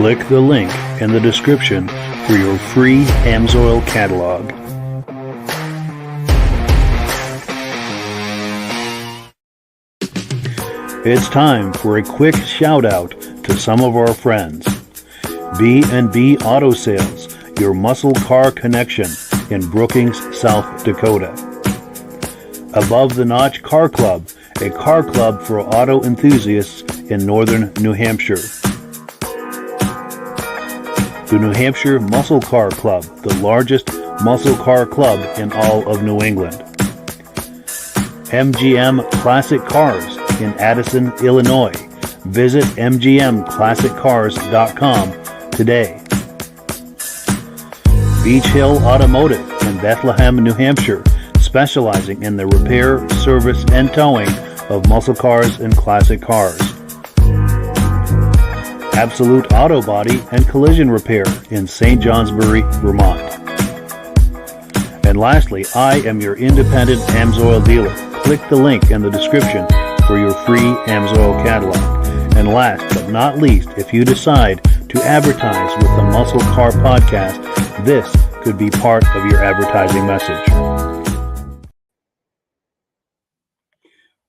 Click the link in the description for your free AMSOIL catalog. It's time for a quick shout out to some of our friends. B&B Auto Sales, your muscle car connection in Brookings, South Dakota. Above the Notch Car Club, a car club for auto enthusiasts in northern New Hampshire. The New Hampshire Muscle Car Club, the largest muscle car club in all of New England. MGM Classic Cars in Addison, Illinois. Visit mgmclassiccars.com today. Beach Hill Automotive in Bethlehem, New Hampshire, specializing in the repair, service, and towing of muscle cars and classic cars. Absolute Auto Body and Collision Repair in St. Johnsbury, Vermont. And lastly, I am your independent AMSOIL dealer. Click the link in the description for your free AMSOIL catalog. And last but not least, if you decide to advertise with the Muscle Car Podcast, this could be part of your advertising message.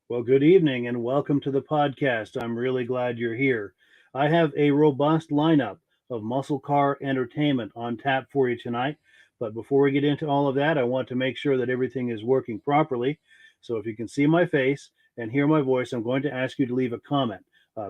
Well, good evening and welcome to the podcast. I'm really glad you're here. I have a robust lineup of muscle car entertainment on tap for you tonight. But before we get into all of that, I want to make sure that everything is working properly. So if you can see my face and hear my voice, I'm going to ask you to leave a comment.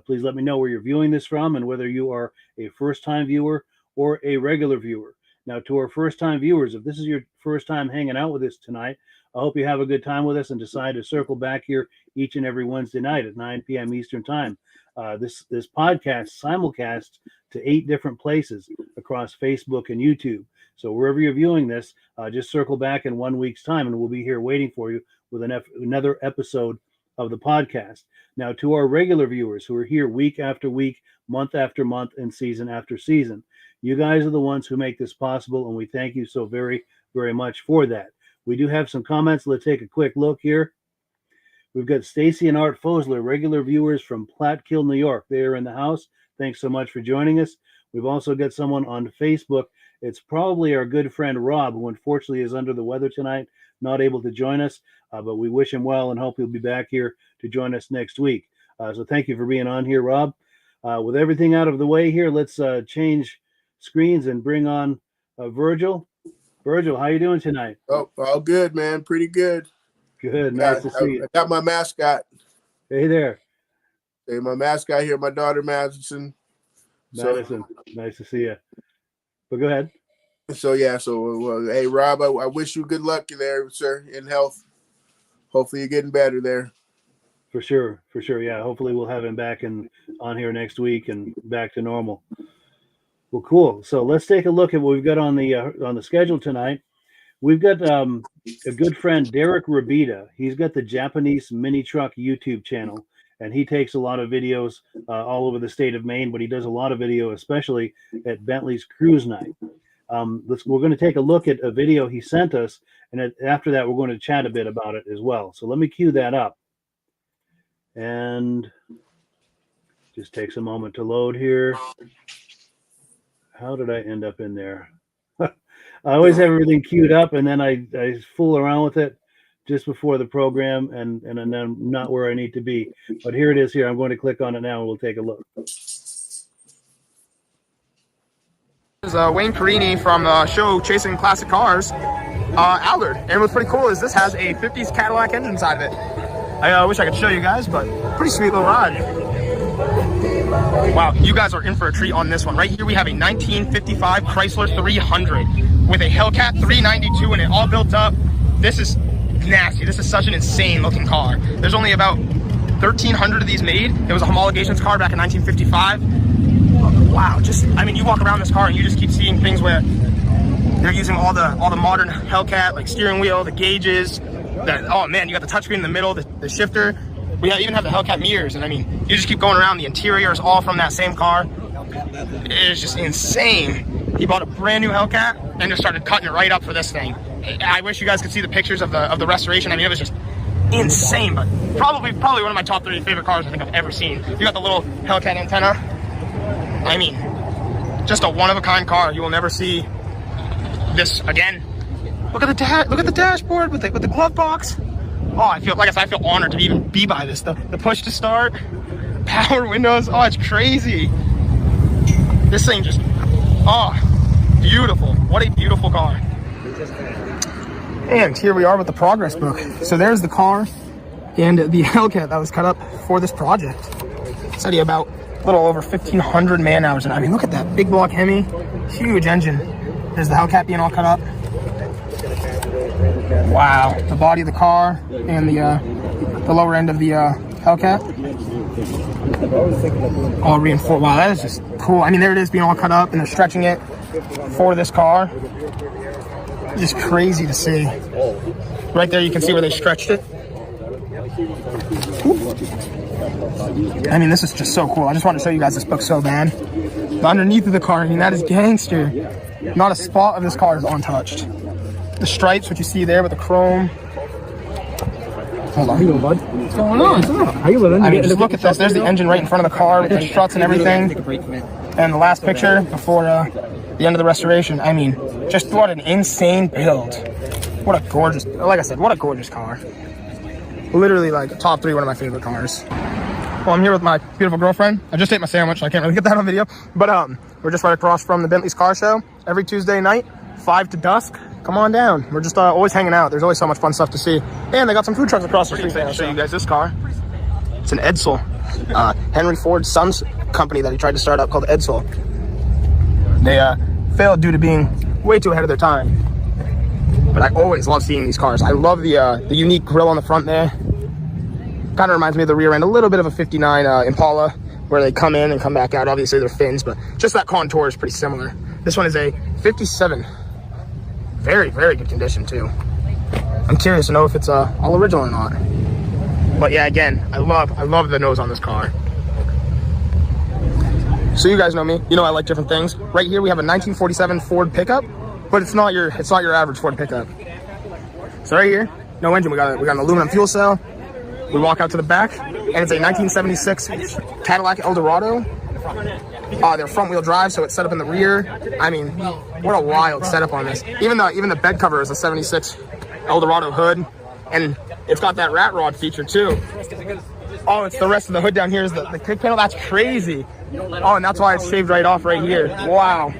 Please let me know where you're viewing this from and whether you are a first-time viewer or a regular viewer. Now, to our first-time viewers, if this is your first time hanging out with us tonight, I hope you have a good time with us and decide to circle back here each and every Wednesday night at 9 p.m. Eastern Time. This podcast simulcasts to 8 different places across Facebook and YouTube. So wherever you're viewing this, just circle back in 1 week's time, and we'll be here waiting for you with another episode of the podcast. Now, to our regular viewers who are here week after week, month after month, and season after season, you guys are the ones who make this possible, and we thank you so very, very much for that. We do have some comments. Let's take a quick look here. We've got Stacy and Art Fosler, regular viewers from Platkill, New York. They are in the house. Thanks so much for joining us. We've also got someone on Facebook. It's probably our good friend Rob, who unfortunately is under the weather tonight, not able to join us, but we wish him well and hope he'll be back here to join us next week. So thank you for being on here, Rob. With everything out of the way here, let's change screens and bring on Virgil. Virgil, how you doing tonight? Oh, all good, man. Pretty good. Good. Nice to see you. I got my mascot. Hey there. Hey, my mascot here, my daughter Madison. Madison, nice to see you. But go ahead. Hey, Rob, I wish you good luck there, sir, in health. Hopefully you're getting better there. For sure. Yeah, hopefully we'll have him back on here next week and back to normal. Well, cool. So let's take a look at what we've got on the schedule tonight. We've got a good friend, Derek Rabita. He's got the Japanese Mini Truck YouTube channel, and he takes a lot of videos all over the state of Maine, but he does a lot of video, especially at Bentley's Cruise Night. We're going to take a look at a video he sent us, and after that, we're going to chat a bit about it as well. So let me cue that up. And just takes a moment to load here. How did I end up in there? I always have everything queued up, and then I fool around with it just before the program, and then I'm not where I need to be. But here it is here. I'm going to click on it now, and we'll take a look. This is Wayne Carini from the show Chasing Classic Cars, Albert. And what's pretty cool is this has a 50s Cadillac engine inside of it. I wish I could show you guys, but pretty sweet little ride. Wow, you guys are in for a treat on this one. Right here we have a 1955 Chrysler 300 with a Hellcat 392 in it, all built up. This is nasty. This is such an insane looking car. There's only about 1,300 of these made. It was a homologations car back in 1955. Wow, you walk around this car and you just keep seeing things where they're using all the modern Hellcat, like steering wheel, the gauges, oh man, you got the touchscreen in the middle, the shifter. We even have the Hellcat mirrors, and you just keep going around. The interior is all from that same car. It is just insane. He bought a brand new Hellcat and just started cutting it right up for this thing. I wish you guys could see the pictures of the restoration. It was just insane, but probably one of my top 3 favorite cars I think I've ever seen. You got the little Hellcat antenna. Just a one-of-a-kind car. You will never see this again. Look at the dashboard with the glove box. Oh, I feel honored to even be by this. The push to start, power windows. Oh, it's crazy. This thing just, beautiful. What a beautiful car. And here we are with the progress book. So there's the car and the Hellcat that was cut up for this project. It's already about a little over 1,500 man hours. And I mean, look at that big block Hemi, huge engine. There's the Hellcat being all cut up. Wow, the body of the car and the lower end of the Hellcat. All reinforced. Wow, that is just cool. I mean, there it is being all cut up and they're stretching it for this car. Just crazy to see. Right there, you can see where they stretched it. I mean, this is just so cool. I just want to show you guys this book so bad. The underneath of the car, I mean, that is gangster. Not a spot of this car is untouched. The stripes, what you see there with the chrome. Hold on. How you doing, bud? What's going on? How you living? I mean, just look at this. There's the engine right in front of the car with the struts and everything. And the last picture before the end of the restoration. I mean, just what an insane build. What a gorgeous, like I said, what a gorgeous car. Literally like top 3, one of my favorite cars. Well, I'm here with my beautiful girlfriend. I just ate my sandwich, so I can't really get that on video. But we're just right across from the Bentley's car show every Tuesday night, 5 to dusk. Come on down. We're just always hanging out. There's always so much fun stuff to see. And they got some food trucks across the street. I'll show you guys this car. It's an Edsel. Henry Ford's son's company that he tried to start up called Edsel. They failed due to being way too ahead of their time. But I always love seeing these cars. I love the unique grille on the front there. Kind of reminds me of the rear end, a little bit of a 59 Impala, where they come in and come back out. Obviously, they're fins, but just that contour is pretty similar. This one is a 57. Very, very good condition too. I'm curious to know if it's all original or not. But yeah, again, I love the nose on this car. So you guys know me. You know I like different things. Right here we have a 1947 Ford pickup, but it's not your average Ford pickup. So right here, no engine. We got an aluminum fuel cell. We walk out to the back, and it's a 1976 Cadillac Eldorado. They're front wheel drive, so it's set up in the rear. I mean, what a wild setup on this. Even the bed cover is a 76 Eldorado hood, and it's got that rat rod feature too. Oh, it's the rest of the hood down here is the kick panel. That's crazy. Oh, and that's why it's shaved right off right here. Wow.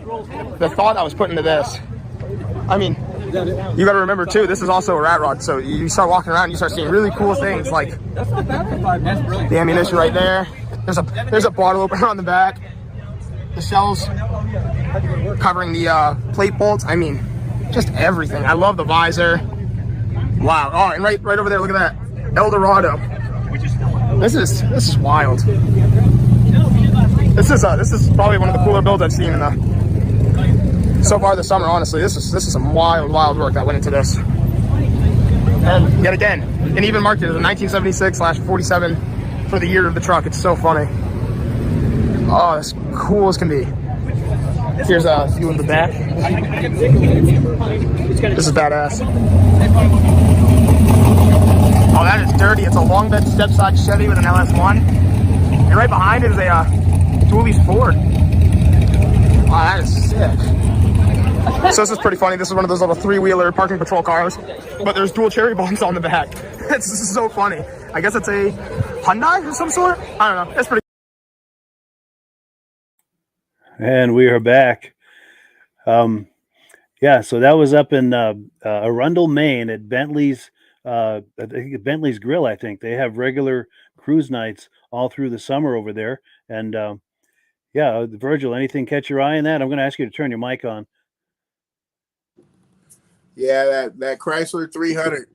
The thought I was put into this. I mean, you got to remember too, this is also a rat rod, so you start walking around, you start seeing really cool things like the ammunition right there. There's a bottle opener on the back. The shells covering the plate bolts. I mean, just everything. I love the visor. Wow. Oh, and right over there, look at that Eldorado. This is wild. This is probably one of the cooler builds I've seen so far this summer. Honestly, this is some wild work that went into this. And yet again, and even marked it as a 1976/47 for the year of the truck. It's so funny. Oh, it's cool as can be. Here's a view in the back. This is badass. Oh, that is dirty. It's a long bed step side Chevy with an LS1. And right behind it is a dual-lease Ford. Wow, that is sick. So this is pretty funny. This is one of those little 3-wheeler parking patrol cars, but there's dual cherry bombs on the back. It's so funny. I guess it's a Hyundai of some sort. I don't know. It's pretty. And we are back. Yeah, so that was up in Arundel, Maine at Bentley's. I think Bentley's Grill. I think they have regular cruise nights all through the summer over there. And yeah, Virgil, anything catch your eye in that? I'm going to ask you to turn your mic on. Yeah, that Chrysler 300.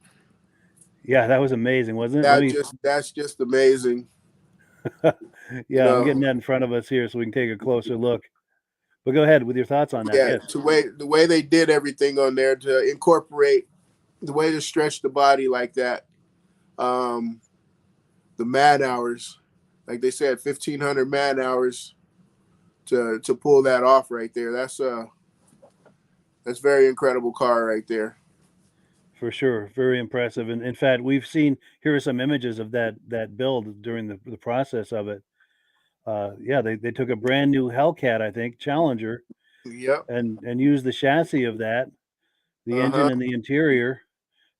Yeah, that was amazing, wasn't it? That's just amazing. Yeah, I'm getting that in front of us here so we can take a closer look. But go ahead with your thoughts on that. Yeah, yes. the way they did everything on there to incorporate the way to stretch the body like that. The man hours, like they said, 1,500 man hours to pull that off right there. That's very incredible car right there. For sure. Very impressive. And in fact, here are some images of that build during the process of it. Yeah, they took a brand new Hellcat, I think, Challenger, Yep. and used the chassis of that, the engine Uh-huh. and the interior,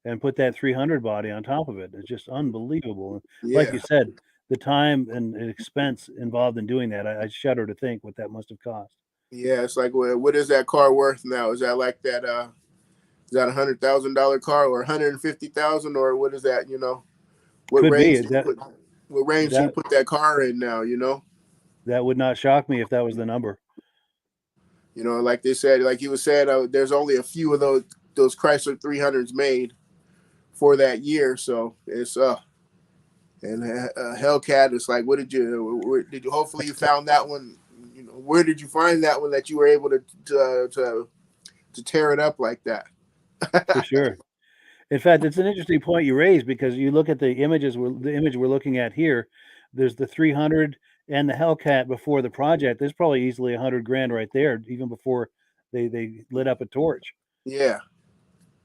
and put that 300 body on top of it. It's just unbelievable. And like Yeah. you said, the time and expense involved in doing that, I shudder to think what that must have cost. Yeah. It's like, what is that car worth now? Is that like that? Is that $100,000 car or 150,000 or what is that? You know, what Could be range? that What range do you that put that car in now? You know. that would not shock me if that was the number. You know, like they said, like he was saying, there's only a few of those Chrysler 300s made for that year. So it's and Hellcat. It's like, what did you? Hopefully you found that one. You know, where did you find that one that you were able to tear it up like that? For sure. In fact, it's an interesting point you raised because you look at the images. The image we're looking at here. There's the 300 and the Hellcat before the project. There's probably easily $100,000 right there, even before they lit up a torch. Yeah.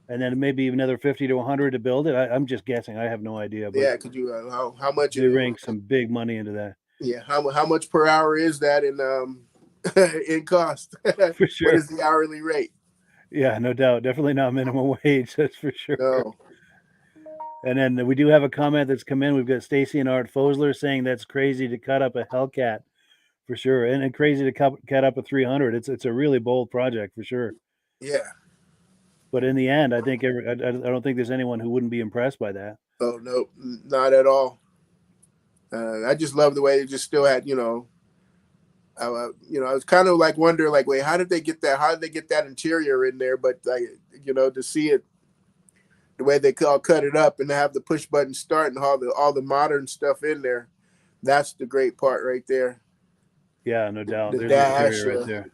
And then maybe another 50 to 100 to build it. I'm just guessing. I have no idea. But Yeah. Could you? How much? they rank some big money into that. Yeah. How much per hour is that in in cost? For sure. What is the hourly rate? Yeah, no doubt. Definitely not minimum wage. That's for sure. No. And then we do have a comment that's come in. We've got Stacy and Art Fosler saying that's crazy to cut up a Hellcat, for sure, and crazy to cut up a 300. It's a really bold project for sure. Yeah. But in the end, I think I don't think there's anyone who wouldn't be impressed by that. Oh no, not at all. I just love the way they just still had, you know, I was kind of like wondering, like, wait, how did they get that? How did they get that interior in there? But you know, to see it, the way they all cut it up and have the push button start and all the modern stuff in there, that's the great part right there. Yeah, no doubt. The There's dash, the interior right there.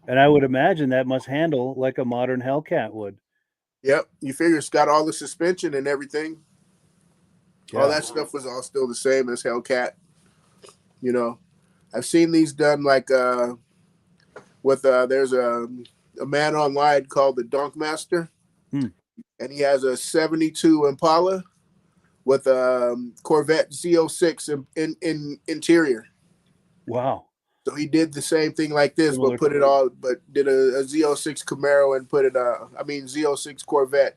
And I would imagine that must handle like a modern Hellcat would. Yep, you figure it's got all the suspension and everything. Yeah. All that stuff was all still the same as Hellcat. You know, I've seen these done like with there's a man online called the Donk Master, and he has a '72 Impala with a Corvette Z06 in interior. Wow. So he did the same thing like this, but did a Z06 Camaro and put it Z06 Corvette,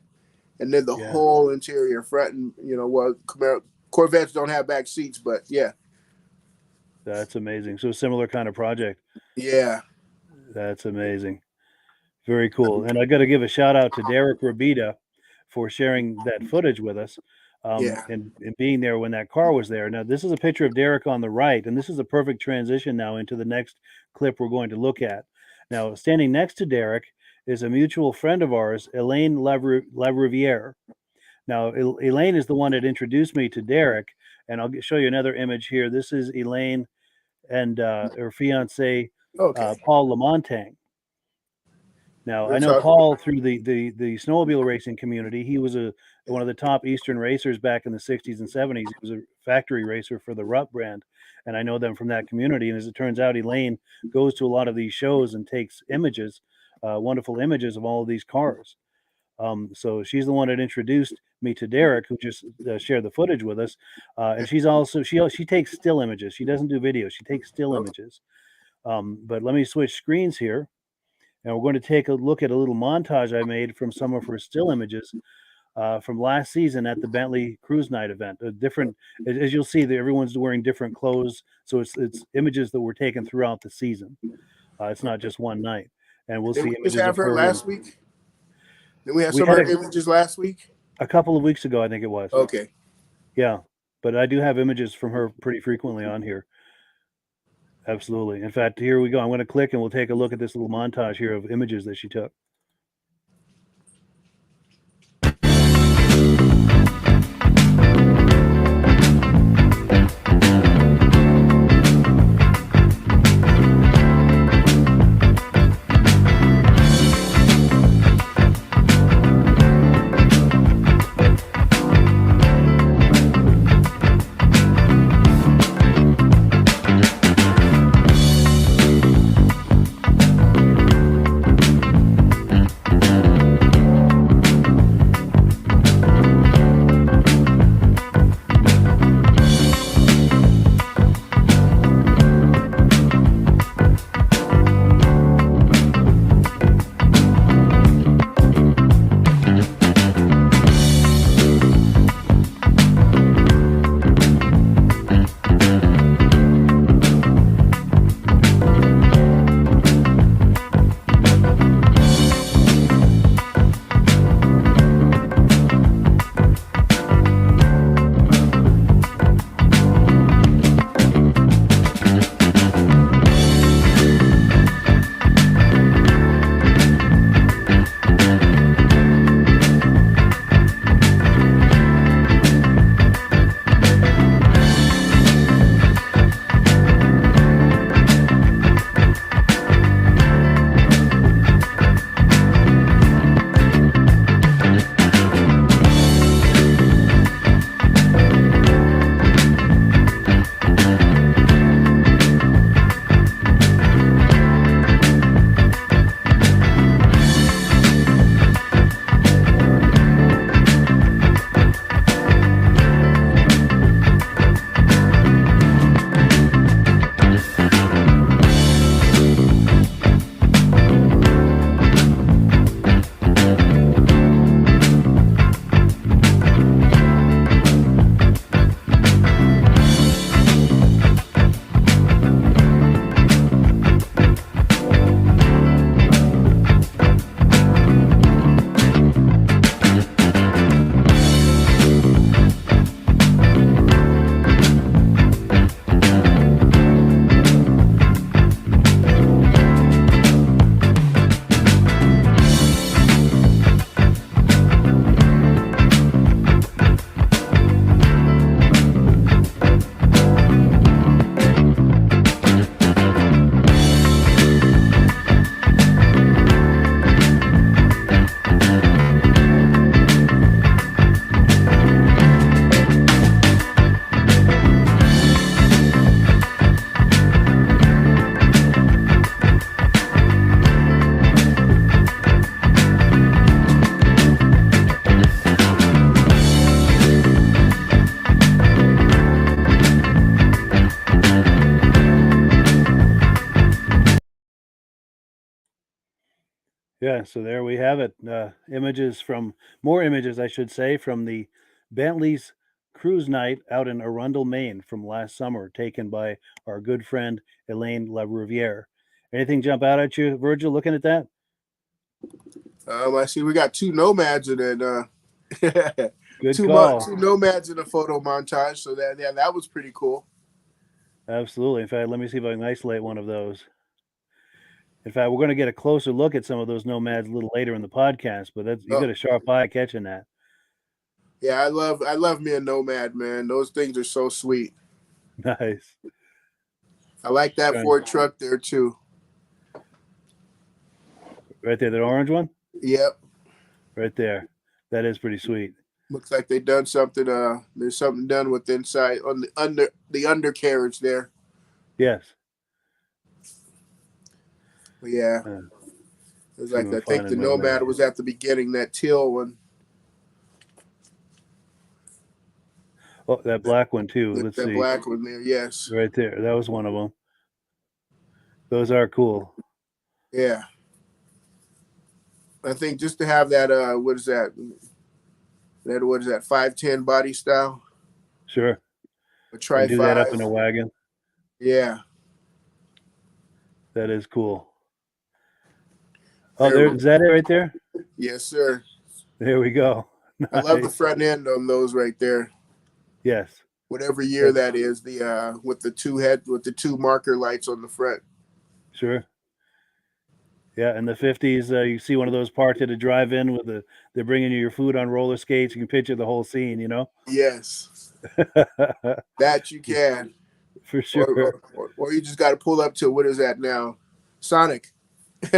and did the whole interior front and Corvettes don't have back seats, but yeah. That's amazing. So similar kind of project. Yeah. That's amazing. Very cool. And I got to give a shout out to Derek Rabida for sharing that footage with us. And being there when that car was there. Now, this is a picture of Derek on the right, and this is a perfect transition now into the next clip we're going to look at. Now, standing next to Derek is a mutual friend of ours, Elaine Lavriviere. Now, Elaine is the one that introduced me to Derek, and I'll show you another image here. This is Elaine and her fiance, Paul Lamontagne. Now, I know Paul through the snowmobile racing community. He was one of the top Eastern racers back in the 60s and 70s. He was a factory racer for the Rupp brand, and I know them from that community. And as it turns out, Elaine goes to a lot of these shows and takes images, wonderful images of all of these cars. So she's the one that introduced me to Derek, who just shared the footage with us. And she's also, she takes still images. She doesn't do videos. She takes still images. But let me switch screens here. And we're going to take a look at a little montage I made from some of her still images from last season at the Bentley Cruise Night event. Different, as you'll see, that everyone's wearing different clothes, so it's images that were taken throughout the season. It's not just one night. And we'll see images of her last week. Did we have some of her images last week? A couple of weeks ago, I think it was. Okay. Yeah, but I do have images from her pretty frequently on here. Absolutely. In fact, here we go. I'm going to click and we'll take a look at this little montage here of images that she took. Yeah, so there we have it. More images, I should say, from the Bentley's cruise night out in Arundel, Maine from last summer, taken by our good friend Elaine LaRiviere. Anything jump out at you, Virgil, looking at that? I see we got two nomads in it. Good call. Two nomads in a photo montage. So that was pretty cool. Absolutely. In fact, let me see if I can isolate one of those. In fact, we're going to get a closer look at some of those nomads a little later in the podcast, but you got a sharp eye catching that. Yeah, I love me a nomad, man. Those things are so sweet. Nice. I like that Ford truck there too. Right there, that orange one? Yep. Right there. That is pretty sweet. Looks like they've done something. There's something done with inside on the undercarriage there. Yes. But yeah. It was like I think the Nomad was at the beginning, that teal one. Oh, that black one too. Let's see. That black one there, yes. Right there. That was one of them. Those are cool. Yeah. I think just to have that, what is that? What is that, 510 body style? Sure. A tri-5. Do that up in a wagon. Yeah. That is cool. Oh, is that it right there? Yes, sir. There we go. Nice. I love the front end on those right there. Yes. Whatever year that is, with the two marker lights on the front. Sure. Yeah, in the 50s, you see one of those parked at a drive-in they're bringing you your food on roller skates. You can picture the whole scene, you know? Yes. That you can. For sure. Or you just got to pull up to, what is that now? Sonic.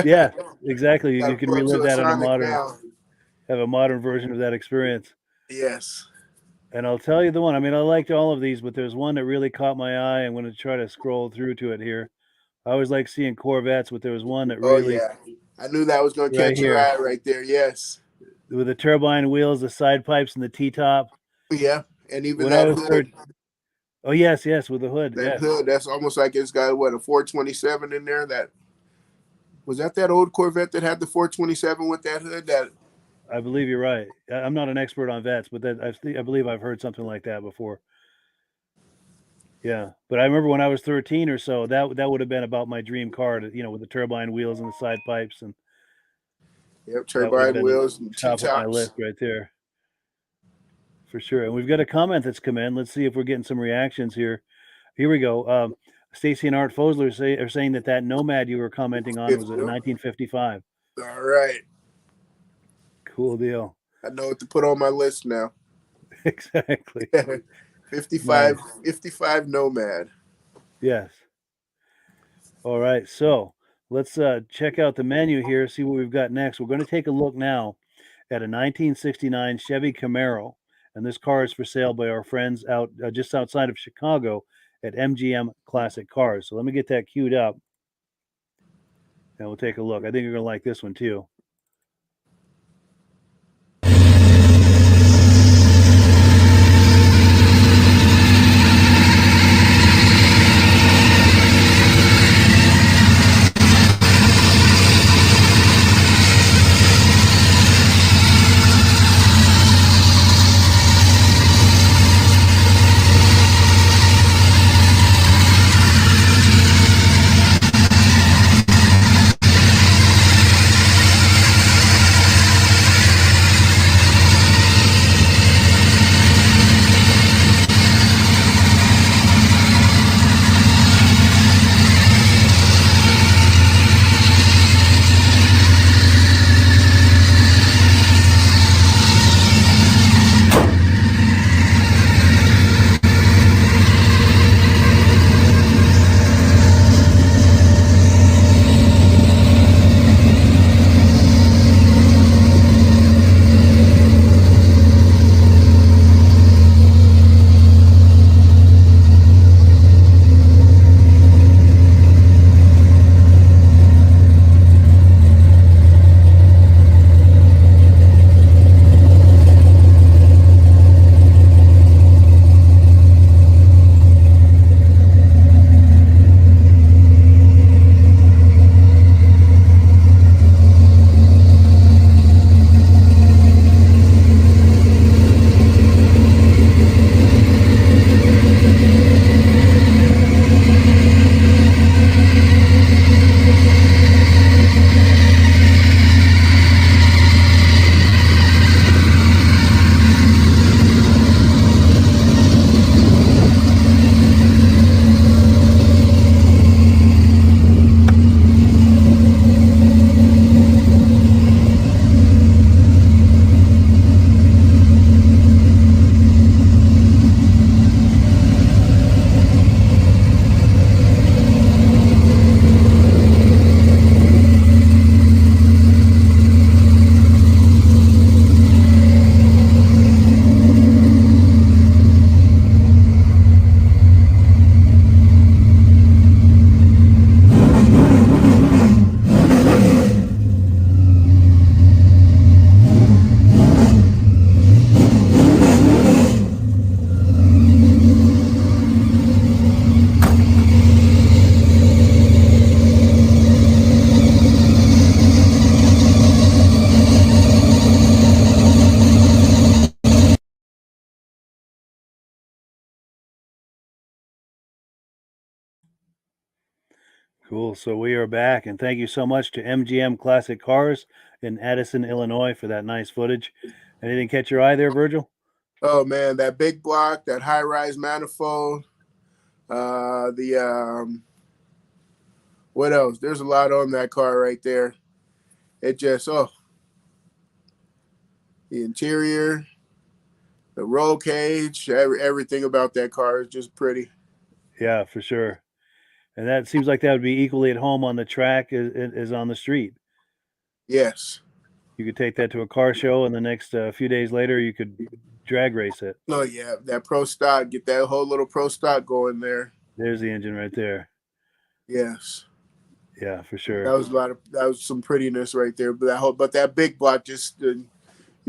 Yeah, exactly. You can relive that in have a modern version of that experience. Yes. And I'll tell you the one, I liked all of these, but there's one that really caught my eye. I'm going to try to scroll through to it here. I always like seeing Corvettes, but there was one that really... Oh, yeah. I knew that was going to catch your eye right there, yes. With the turbine wheels, the side pipes, and the T-top. Yeah, and even that hood. Oh, yes, with the hood. That hood, that's almost like it's got, a 427 in there? Was that old Corvette that had the 427 with that hood? I believe you're right. I'm not an expert on vets, but I believe I've heard something like that before. Yeah, but I remember when I was 13 or so, that would have been about my dream car, with the turbine wheels and the side pipes and. Yep, turbine wheels and top of my list right there. For sure, and we've got a comment that's come in. Let's see if we're getting some reactions here. Here we go. Stacy and Art Fosler are saying that Nomad you were commenting on was a 1955. All right. Cool deal. I know what to put on my list now. Exactly. 55, nice. 55 Nomad. Yes. All right, so let's check out the menu here, see what we've got next. We're going to take a look now at a 1969 Chevy Camaro, and this car is for sale by our friends out just outside of Chicago at MGM Classic Cars. So let me get that queued up, and we'll take a look. I think you're going to like this one too. Cool. So we are back, and thank you so much to MGM Classic Cars in Addison, Illinois, for that nice footage. Anything catch your eye there, Virgil? Oh man, that big block, that high-rise manifold, the what else? There's a lot on that car right there. It just the interior, the roll cage, everything about that car is just pretty. Yeah, for sure. And that seems like that would be equally at home on the track as on the street. Yes. You could take that to a car show, and the next few days later, you could drag race it. Oh yeah, that pro stock, get that whole little pro stock going there. There's the engine right there. Yes. Yeah, for sure. That was some prettiness right there. But that big block just you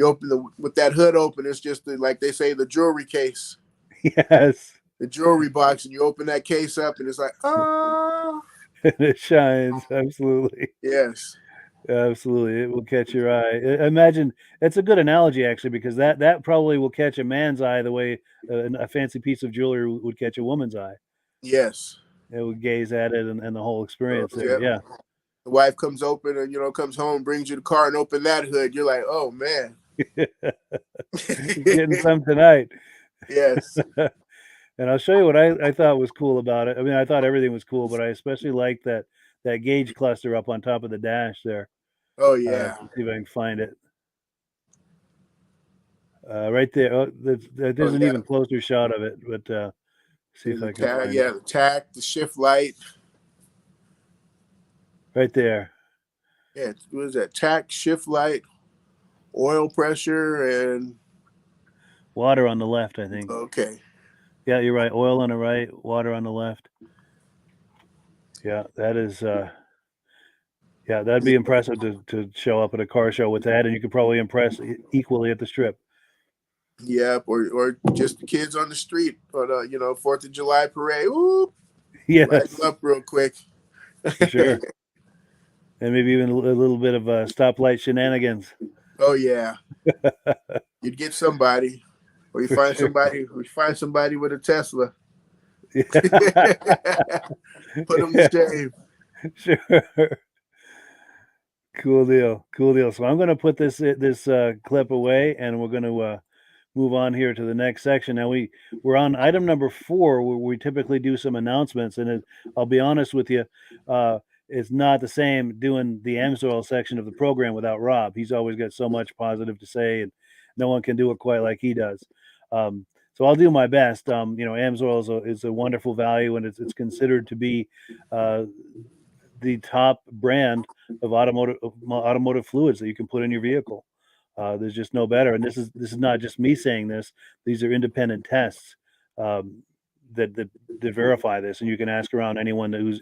open with that hood open, it's just like they say, the jewelry case. Yes. The jewelry box, and you open that case up, and it's like, oh. And it shines. Absolutely. Yes. Absolutely. It will catch your eye. Imagine, it's a good analogy, actually, because that probably will catch a man's eye the way a fancy piece of jewelry would catch a woman's eye. Yes. It would gaze at it and the whole experience there. Yeah. The wife comes comes home, brings you the car, and open that hood. You're like, oh man. Getting some tonight. Yes. And I'll show you what I thought was cool about it. I mean, I thought everything was cool, but I especially liked that gauge cluster up on top of the dash there. Oh yeah. Let's see if I can find it. Right there. Oh, there's an even closer shot of it, but see if I can find it. The tack, the shift light. Right there. Yeah, what is that? Tack, shift light, oil pressure, and water on the left, I think. Okay. Yeah, you're right. Oil on the right, water on the left. Yeah, that is yeah, that'd be impressive to show up at a car show with that, and you could probably impress equally at the strip. Yeah, or just the kids on the street, but 4th of July parade. Ooh, yes, light them up real quick. For sure. And maybe even a little bit of stoplight shenanigans. Oh yeah, you'd get somebody, or you find somebody. We find somebody with a Tesla. Put them to shame. Sure. Cool deal. So I'm going to put this clip away, and we're going to move on here to the next section. Now we're on item number 4, where we typically do some announcements, and I'll be honest with you, it's not the same doing the AMSOIL section of the program without Rob. He's always got so much positive to say, and no one can do it quite like he does. So I'll do my best. AMSOIL is a wonderful value, and it's considered to be the top brand of automotive fluids that you can put in your vehicle. There's just no better. And this is not just me saying this. These are independent tests that verify this. And you can ask around anyone who's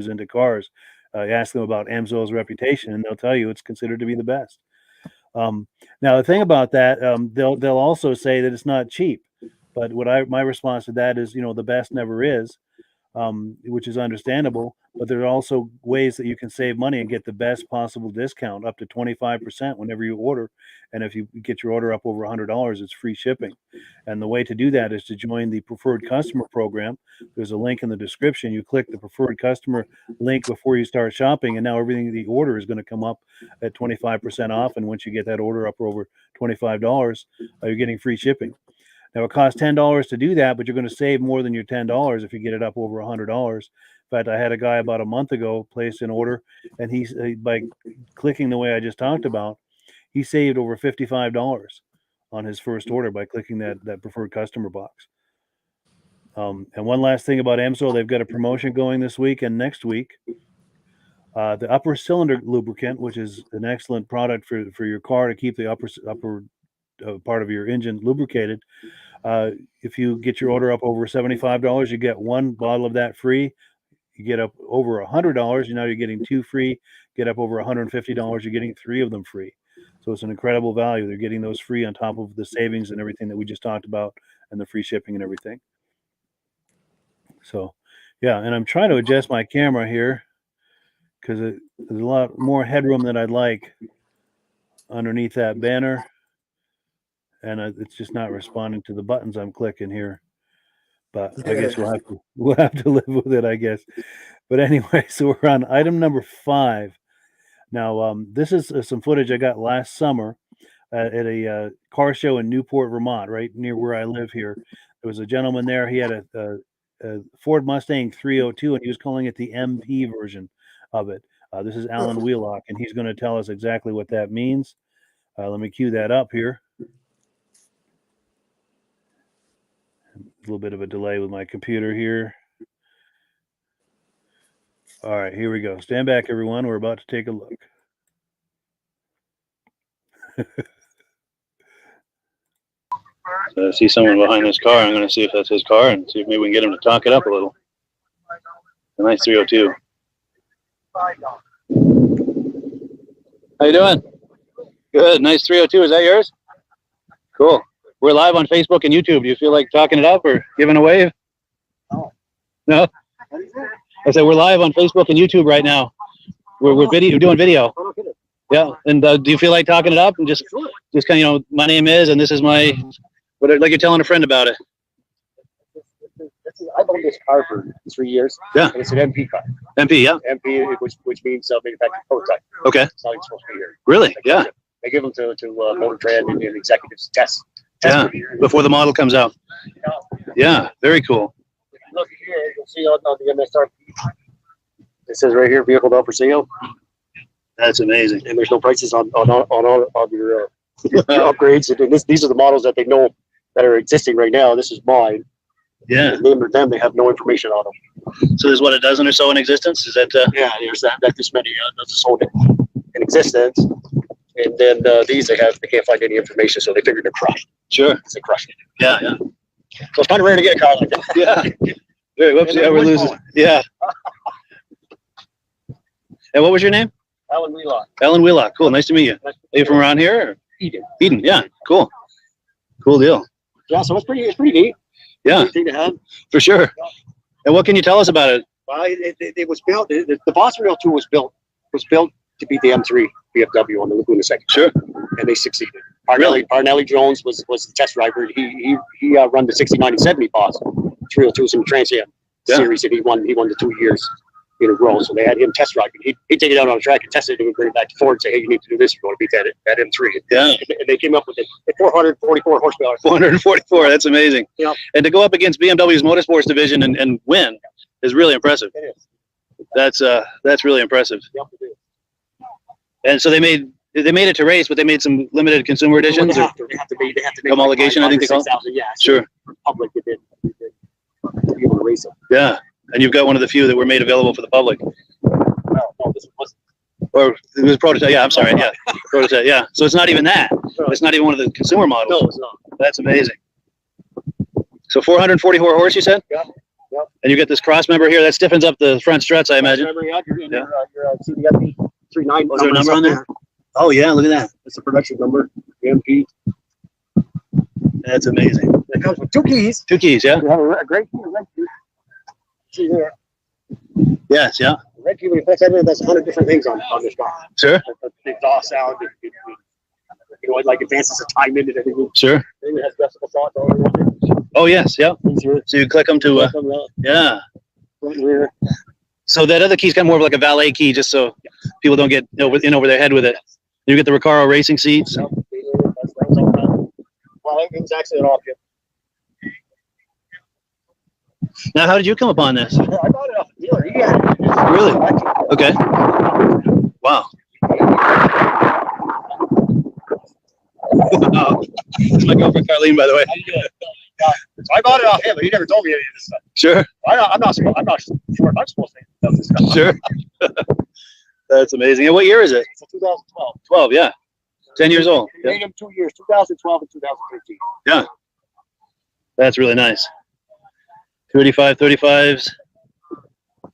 into cars. Ask them about AMSOIL's reputation, and they'll tell you it's considered to be the best. Now the thing about that, they'll also say that it's not cheap. But my response to that is, the best never is, which is understandable. But there are also ways that you can save money and get the best possible discount, up to 25% whenever you order. And if you get your order up over $100, it's free shipping. And the way to do that is to join the Preferred Customer Program. There's a link in the description. You click the Preferred Customer link before you start shopping, and now everything that you order is going to come up at 25% off. And once you get that order up over $25, you're getting free shipping. Now, it costs $10 to do that, but you're going to save more than your $10 if you get it up over $100. In fact, I had a guy about a month ago place an order, and he's by clicking the way I just talked about, he saved over $55 on his first order by clicking that preferred customer box. And one last thing about AMSOIL, they've got a promotion going this week and next week. The upper cylinder lubricant, which is an excellent product for your car to keep the upper part of your engine lubricated. If you get your order up over $75, you get one bottle of that free. You get up over $100, now you're getting 2 free. Get up over $150, you're getting 3 of them free. So it's an incredible value. They're getting those free on top of the savings and everything that we just talked about, and the free shipping and everything. So, yeah, and I'm trying to adjust my camera here because there's a lot more headroom than I'd like underneath that banner. And it's just not responding to the buttons I'm clicking here. but I guess we'll have to live with it, I guess. But anyway, so we're on item number 5. Now, this is some footage I got last summer at a car show in Newport, Vermont, right near where I live here. There was a gentleman there. He had a Ford Mustang 302, and he was calling it the MP version of it. This is Alan Wheelock, and he's going to tell us exactly what that means. Let me cue that up here. A little bit of a delay with my computer here. All right, here we go. Stand back, everyone. We're about to take a look. So I see someone behind this car. I'm going to see if that's his car and see if maybe we can get him to talk it up a little. A nice 302. How you doing? Good. Nice 302. Is that yours? Cool. We're live on Facebook and YouTube. Do you feel like talking it up or giving a wave? No. No? I said we're live on Facebook and YouTube right now. We're doing video. Yeah. And do you feel like talking it up and just kind of, my name is, and this is my, like you're telling a friend about it. I've owned this car for 3 years. Yeah. And it's an MP car. MP, yeah. MP, which means manufactured prototype. Okay. It's not even supposed to be here. Really? Yeah. They give them to Motor Trend and executives to test. Yeah. Before the model comes out. Yeah. Very cool. Look here, you'll see on the MSRP. It says right here, vehicle not for sale. That's amazing. And there's no prices on your upgrades. And these are the models that they know that are existing right now. This is mine. Yeah. And them, they have no information on them. So there's what, a dozen or so in existence? Is that? Yeah, there's that this many that's sold in existence. And then these they can't find any information, so they figured they're crushed. Sure. They crushed it. Yeah, yeah. So it's kind of rare to get a car like that. Yeah. Very, whoops, yeah, we're losing. Yeah. And what was your name? Alan Wheelock. Alan Wheelock. Cool. Nice to meet you. Are you from around here? Or? Eden. Eden. Yeah. Cool. Cool deal. Yeah. So it's pretty neat. Yeah. Thing to have. For sure. And what can you tell us about it? Well, it was built. The Boss Rail 2 was built to beat the M3 BMW on the Laguna section. Sure. And they succeeded. Parnelli Jones was the test driver. He run the 69 and 70 Boss 302s in the Trans Am series, and he won the 2 years in a row. So they had him test driving. He'd take it out on the track and test it, and he'd bring it back to Ford and say, "Hey, you need to do this. You're going to beat that M3." Yeah. And they came up with it at 444 horsepower. 444. That's amazing. Yeah. And to go up against BMW's motorsports division and win is really impressive. It is. That's really impressive. Yep, it is. And so they made it to race, but they made some limited consumer editions. They have to make homologation, I think they call it. Yeah. Sure. For public, they did to be able to race them. Yeah. And you've got one of the few that were made available for the public. No, this wasn't. Or it was prototype. Yeah, I'm sorry. Yeah. Prototype. Yeah. So it's not even that. It's not even one of the consumer models. No, it's not. That's amazing. So 444 horse, you said? Yeah. Yep. And you get this cross member here that stiffens up the front struts, I imagine. Your CDFP 39. Was there a number on there? Oh yeah, look at that. It's a production number. MP. That's amazing. It comes with 2 keys. 2 keys, yeah. You have a great key, a red key. See there. Yes, yeah. The red key, when you press that in, that's 100 different things on this car. Sure. The exhaust sound, it like advances the time in and everything. Sure. Then it has decibel thoughts all around it. Oh yes, yeah. So you click them to yeah. Front and rear. So that other key's kind of more of like a valet key, just so people don't get over their head with it. You get the Recaro racing seats. Yep. Well, everything's actually an option. Now, how did you come upon this? I bought it off the dealer. He had it. Really? Okay. Wow. This is my girlfriend Carlene, by the way. So I bought it off him, but he never told me any of this stuff. Sure. I'm not sure if I'm supposed to know this stuff. Sure. That's amazing. And what year is it? It's a 2012. 12, yeah. 10 years old. We made him 2 years, 2012 and 2013. Yeah. That's really nice. 285, 35s.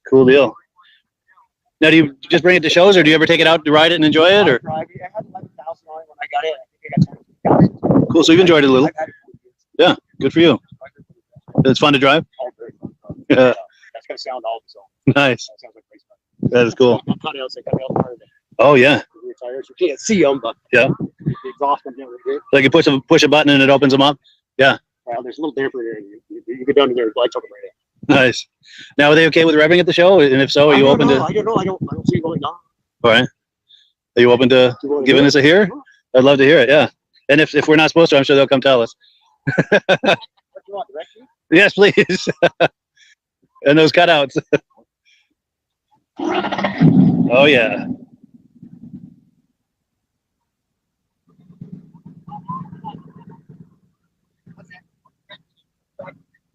Cool deal. Now, do you just bring it to shows, or do you ever take it out to ride it and enjoy it? Or I had 11,000 on it when I got it. I think I got 20,000. Cool. So you've enjoyed it a little. Yeah. Good for you. It's fun to drive. Yeah. That's gonna sound old, so. Nice. That sounds like race car. That is cool. Cut out part of it. Oh yeah. The tires, you can't see them, but yeah. The exhaust comes in right here. Like you push a button and it opens them up. Yeah. Well, there's a little damper there. You go down to there, I took it right there. Nice. Now, are they okay with revving at the show? And if so, are you open to? I don't know. I don't see going on. All right. Are you open to giving us a hear? I'd love to hear it. Yeah. And if we're not supposed to, I'm sure they'll come tell us. Yes, please. And those cutouts. Oh yeah.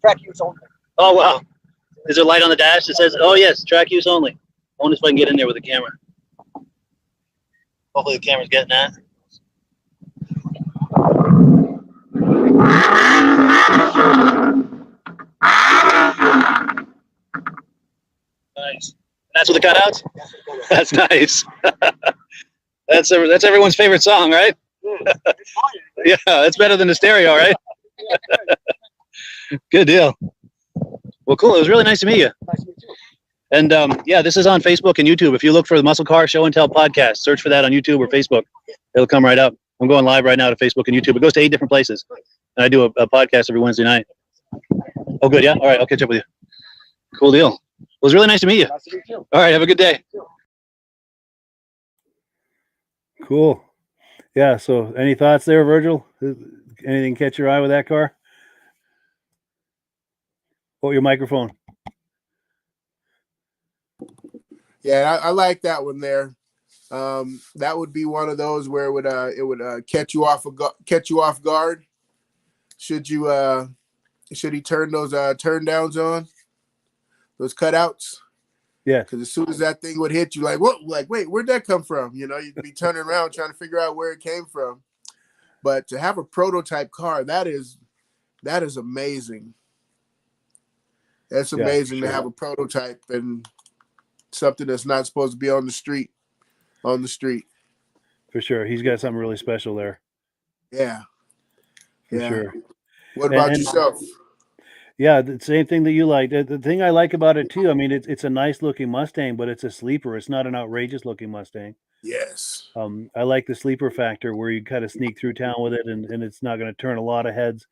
Track use only. Oh wow. Is there a light on the dash that says, "Oh yes, track use only"? I wonder if I can get in there with the camera. Hopefully the camera's getting that. Nice. That's with the cutouts? That's nice. That's everyone's favorite song, right? Yeah, that's better than the stereo, right? Good deal. Well, cool. It was really nice to meet you. Nice to meet you. And yeah, this is on Facebook and YouTube. If you look for the Muscle Car Show and Tell podcast, search for that on YouTube or Facebook. It'll come right up. I'm going live right now to Facebook and YouTube. It goes to 8 different places. And I do a podcast every Wednesday night. Oh, good. Yeah. All right. I'll catch up with you. Cool deal. It was really nice to meet you. Nice to meet you. All right. Have a good day. Cool. Yeah. So, any thoughts there, Virgil? Anything catch your eye with that car? Oh, your microphone. Yeah, I like that one there. That would be one of those where it would catch you off guard. Should he turn those turn downs on, those cutouts? Yeah. Because as soon as that thing would hit you, like what? Like wait, where'd that come from? You know, you'd be turning around trying to figure out where it came from. But to have a prototype car, that is amazing. That's amazing to have a prototype and something that's not supposed to be on the street. For sure. He's got something really special there. Yeah. For sure. What about yourself? Yeah, the same thing that you like. The thing I like about it too, I mean, it's a nice looking Mustang, but it's a sleeper. It's not an outrageous looking Mustang. Yes. I like the sleeper factor where you kind of sneak through town with it and it's not going to turn a lot of heads.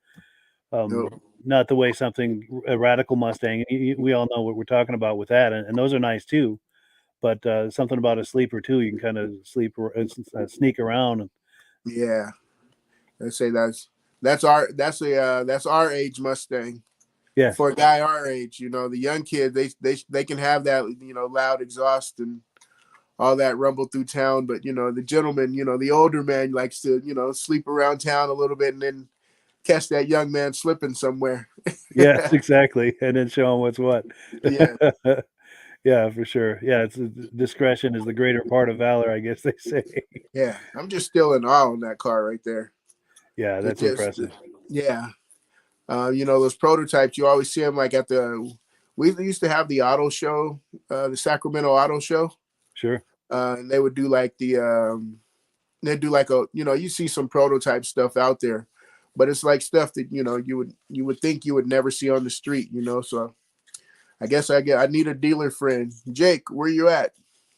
Not the way a radical Mustang. We all know what we're talking about with that, and those are nice too. But something about a sleeper too, you can kind of sneak around. Yeah, let's say that's our age Mustang. Yeah, for a guy our age, you know, the young kid they can have that, you know, loud exhaust and all that rumble through town. But you know, the gentleman, you know, the older man likes to, you know, sleep around town a little bit and then catch that young man slipping somewhere. Yes, exactly. And then show him what's what. Yeah. Yeah, for sure. Yeah, it's discretion is the greater part of valor, I guess they say. Yeah, I'm just still in awe on that car right there. Yeah, that's impressive. Yeah. You know, those prototypes, you always see them like we used to have the auto show, the Sacramento Auto Show. Sure. And they would do like they'd do like you see some prototype stuff out there. But it's like stuff that, you know, you would think you would never see on the street, you know. So I guess I need a dealer friend. Jake, where you at?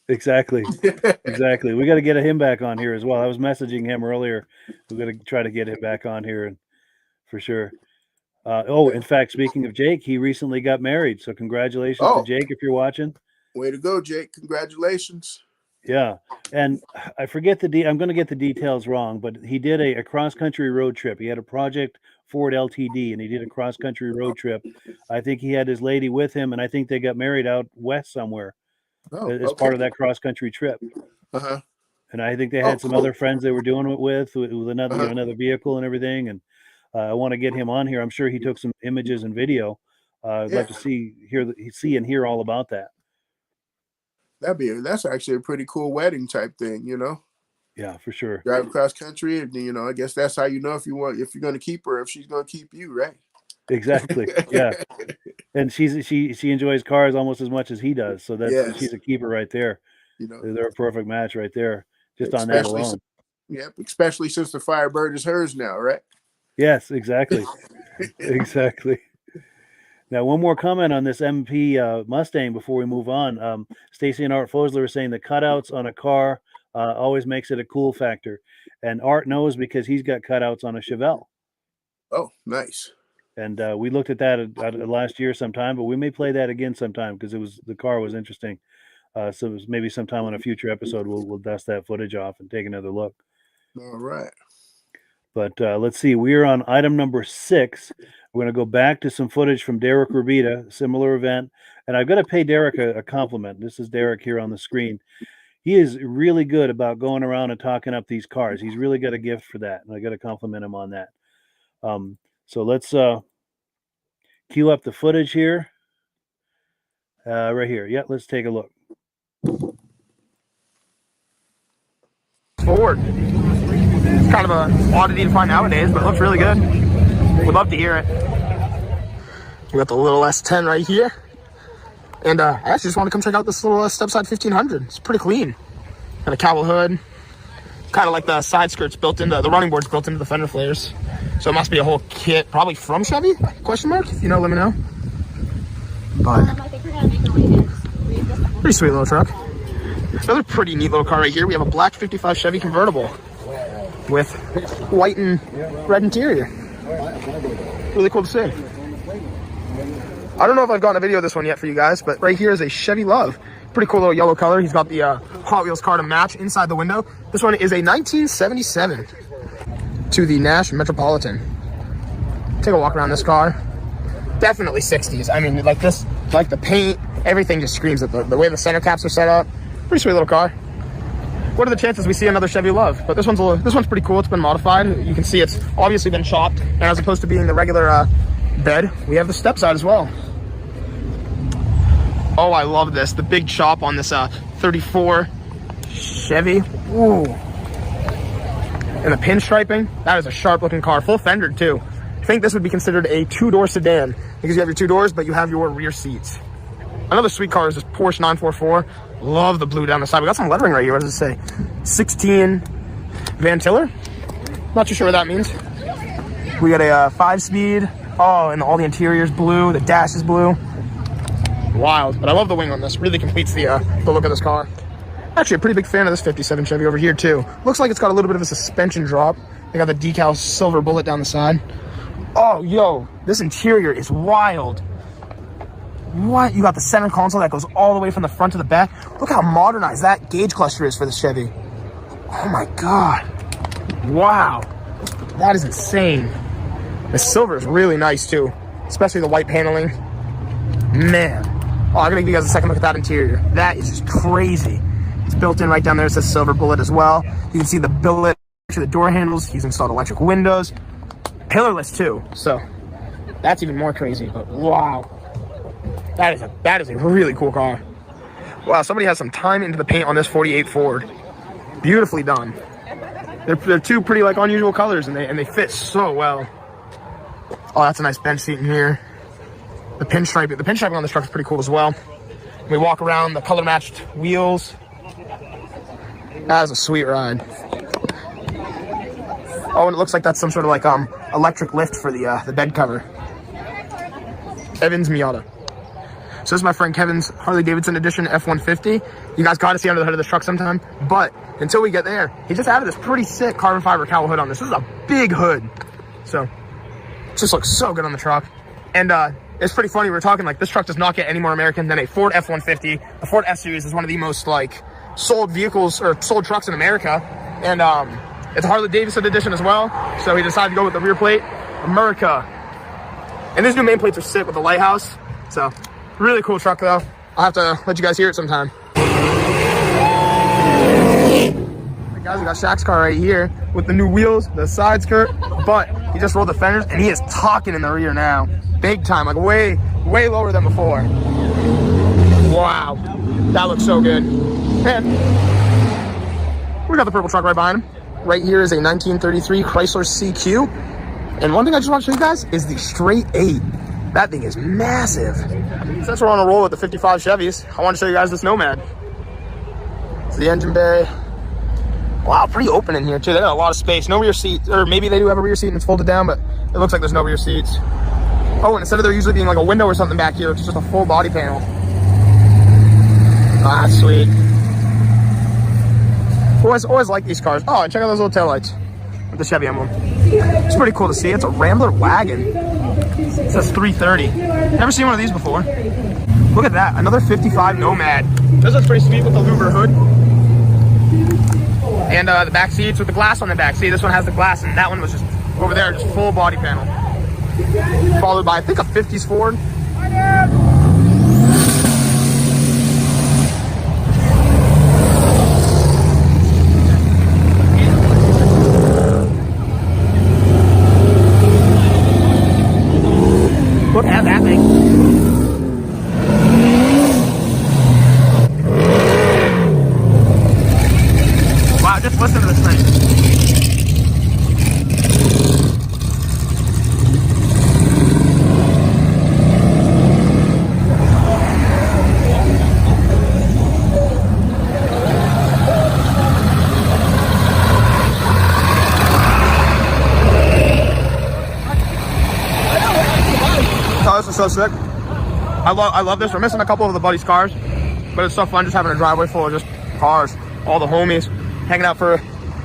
Exactly. Exactly. We got to get him back on here as well. I was messaging him earlier. We got to try to get him back on here, and for sure. In fact, speaking of Jake, he recently got married. So congratulations to Jake if you're watching. Way to go, Jake. Congratulations. Yeah. And I forget I'm going to get the details wrong, but he did a cross-country road trip. He had a Project Ford LTD, and he did a cross-country road trip. I think he had his lady with him, and I think they got married out west somewhere as part of that cross-country trip. Uh-huh. And I think they had some other friends they were doing it with another another vehicle and everything. And I want to get him on here. I'm sure he took some images and video. I'd like to see and hear all about that. That's actually a pretty cool wedding type thing, you know. Yeah, for sure. Drive across country, and you know, I guess that's how you know if you're going to keep her, if she's going to keep you, right? Exactly. Yeah. And she enjoys cars almost as much as he does, so she's a keeper right there. You know, they're a perfect match right there, just on that alone. Yep, especially since the Firebird is hers now, right? Yes, exactly. Exactly. Now, one more comment on this MP Mustang before we move on. Stacy and Art Fosler are saying the cutouts on a car always makes it a cool factor. And Art knows because he's got cutouts on a Chevelle. Oh, nice. And we looked at that last year sometime, but we may play that again sometime because the car was interesting. So it was maybe sometime on a future episode we'll dust that footage off and take another look. All right. But let's see. We are on item number 6. We're going to go back to some footage from Derek Rabita, similar event. And I've got to pay Derek a compliment. This is Derek here on the screen. He is really good about going around and talking up these cars. He's really got a gift for that, and I got to compliment him on that. So let's cue up the footage here. Right here. Yeah, let's take a look. Ford. It's kind of an oddity to find nowadays, but it looks really good. Would love to hear it. We got the little S10 right here. And I actually just want to come check out this little Stepside 1500. It's pretty clean. Got a cowle hood. Kind of like the side skirts built into, the running boards built into the fender flares. So it must be a whole kit, probably from Chevy? Question mark? If you know, let me know. But pretty sweet little truck. Another pretty neat little car right here. We have a black 55 Chevy convertible with white and red interior. Really cool to see. I don't know if I've gotten a video of this one yet for you guys, but right here is a Chevy Love. Pretty cool little yellow color. He's got the Hot Wheels car to match inside the window. This one is a 1977 to the Nash Metropolitan. Take a walk around this car. Definitely 60s. I mean, like this, like the paint, everything just screams at the way the center caps are set up. Pretty sweet little car. What are the chances we see another Chevy Love? But this one's pretty cool. It's been modified. You can see it's obviously been chopped, and as opposed to being the regular bed, we have the step side as well. Oh, I love this. The big chop on this 34 Chevy. Ooh. And the pinstriping. That is a sharp looking car. Full fendered too. I think this would be considered a 2-door sedan because you have your 2 doors, but you have your rear seats. Another sweet car is this Porsche 944. Love the blue down the side. We got some lettering right here. What does it say? 16 Van Tiller. Not too sure what that means. We got a 5-speed. Oh, and all the interior's blue. The dash is blue. Wild. But I love the wing on this. Really completes the look of this car. Actually, a pretty big fan of this 57 Chevy over here too. Looks like it's got a little bit of a suspension drop. They got the decal silver bullet down the side. Oh, yo, this interior is wild. What? You got the center console that goes all the way from the front to the back. Look how modernized that gauge cluster is for this Chevy. Oh my God. Wow. That is insane. The silver is really nice too, especially the white paneling. Man. Oh, I'm gonna give you guys a second look at that interior. That is just crazy. It's built in right down there. It says silver bullet as well. You can see the billet to the door handles. He's installed electric windows. Pillarless too. So that's even more crazy. But wow. That is a really cool car. Wow, somebody has some time into the paint on this 48 Ford. Beautifully done. They're two pretty like unusual colors, and they fit so well. Oh, that's a nice bench seat in here. The pinstriping on this truck is pretty cool as well. We walk around the color matched wheels. That is a sweet ride. Oh, and it looks like that's some sort of like electric lift for the bed cover. Evans Miata. So this is my friend Kevin's Harley Davidson edition F-150. You guys got to see under the hood of this truck sometime. But until we get there, he just added this pretty sick carbon fiber cowl hood on this. This is a big hood. So it just looks so good on the truck. And it's pretty funny. We were talking like this truck does not get any more American than a Ford F-150. The Ford F-Series is one of the most like sold vehicles or sold trucks in America. And it's a Harley Davidson edition as well. So he decided to go with the rear plate, America. And these new main plates are sick with the lighthouse. So really cool truck though. I'll have to let you guys hear it sometime. Guys, we got Shaq's car right here with the new wheels, the side skirt, but he just rolled the fenders and he is talking in the rear now. Big time, like way lower than before. Wow, that looks so good. And we got the purple truck right behind him. Right here is a 1933 Chrysler CQ. And one thing I just want to show you guys is the straight 8. That thing is massive. Since we're on a roll with the 55 Chevys, I want to show you guys this Nomad. It's the engine bay. Wow, pretty open in here too. They got a lot of space. No rear seats, or maybe they do have a rear seat and it's folded down, but it looks like there's no rear seats. Oh, and instead of there usually being like a window or something back here, it's just a full body panel. Ah, that's sweet. Always like these cars. Oh, and check out those little taillights with the Chevy emblem. It's pretty cool to see. It's a Rambler wagon. It says 330. Never seen one of these before. Look at that, another 55 Nomad. This is pretty sweet with the louver hood. And the back seats with the glass on the back. See, this one has the glass, and that one was just over there, just full body panel. Followed by, I think, a 50s Ford. Look at that thing. Wow, just listen to this thing. Oh, this is so sick. I love this. We're missing a couple of the buddies' cars, but it's so fun just having a driveway full of just cars. All the homies hanging out for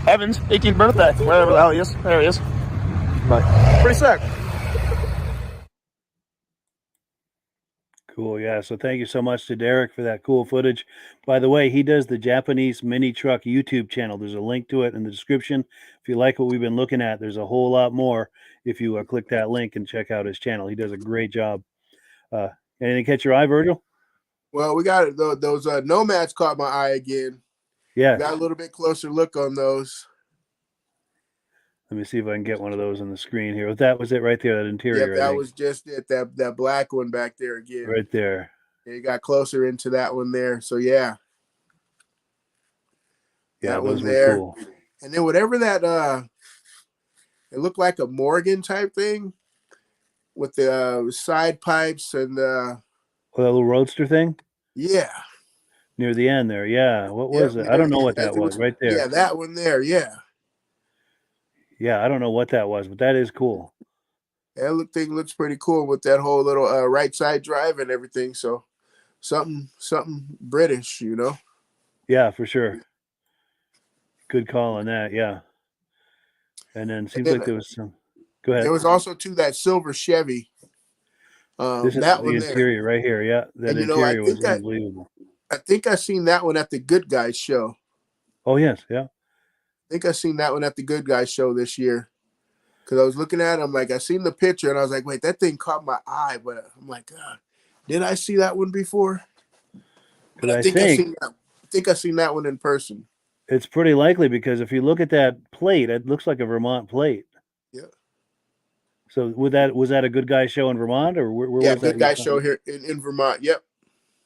Evan's 18th birthday, wherever the hell he is. There he is. But pretty sick. Cool, yeah. So thank you so much to Derek for that cool footage. By the way, he does the Japanese mini truck YouTube channel. There's a link to it in the description. If you like what we've been looking at, there's a whole lot more if you click that link and check out his channel. He does a great job. Anything catch your eye, Virgil? Well, we got those Nomads caught my eye again. Yeah. Got a little bit closer look on those. Let me see if I can get one of those on the screen here. That was it right there, that interior. Yep, that was just it. That black one back there again. Right there. You got closer into that one there. So yeah. Yeah, that those one there. were cool. And then whatever that it looked like a Morgan type thing with the side pipes and that little roadster thing? Yeah. Near the end there. Yeah. What was it? I don't know what that was right there. Yeah, that one there. Yeah. Yeah, I don't know what that was, but that is cool. That thing looks pretty cool with that whole little right side drive and everything. So something British, you know? Yeah, for sure. Good call on that. Yeah. And then seems like there was some. Go ahead. There was also that silver Chevy. This is that the interior right here. Yeah, that interior was unbelievable. I think I seen that one at the Good Guys show. Oh yes, yeah. I think I seen that one at the Good Guys show this year. Because I was looking at it, I'm like, I seen the picture, and I was like, wait, that thing caught my eye. But I'm like, did I see that one before? But I think I seen that one in person. It's pretty likely because if you look at that plate, it looks like a Vermont plate. Yeah. So was that a Good Guy show in Vermont, or where was that? Good Guy show here in Vermont. Yep.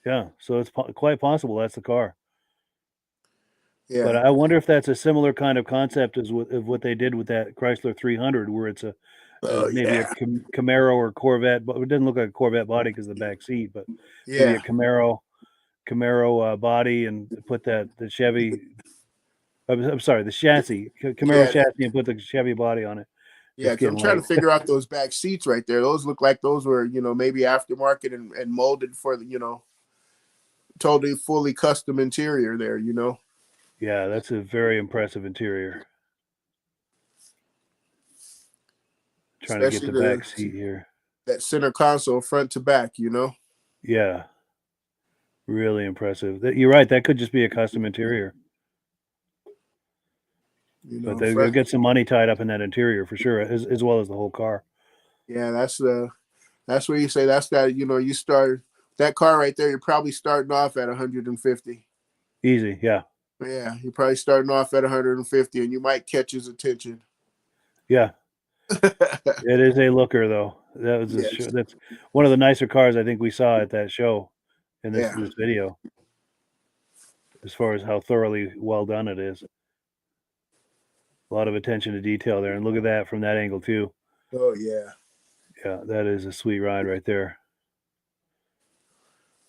Yeah, so it's quite possible that's the car. Yeah. But I wonder if that's a similar kind of concept as what they did with that Chrysler 300, where it's maybe a Camaro or Corvette, but it doesn't look like a Corvette body because of the back seat, but maybe a Camaro body and put the Chevy. I'm sorry, the chassis, Camaro chassis, and put the Chevy body on it. Yeah, because I'm trying to figure out those back seats right there. Those look like those were, maybe aftermarket and molded for the, totally fully custom interior there, Yeah, that's a very impressive interior. Trying Especially to get the back seat here. That center console front to back, Yeah. Really impressive. You're right, that could just be a custom interior. But they'll get some money tied up in that interior for sure, as well as the whole car. Yeah, that's where you say that's that, you start that car right there, you're probably starting off at 150. Easy, yeah. Yeah, you're probably starting off at 150 and you might catch his attention. Yeah. It is a looker though. That's one of the nicer cars I think we saw at that show in this video. As far as how thoroughly well done it is. A lot of attention to detail there, and look at that from that angle too. Oh yeah. Yeah, that is a sweet ride right there.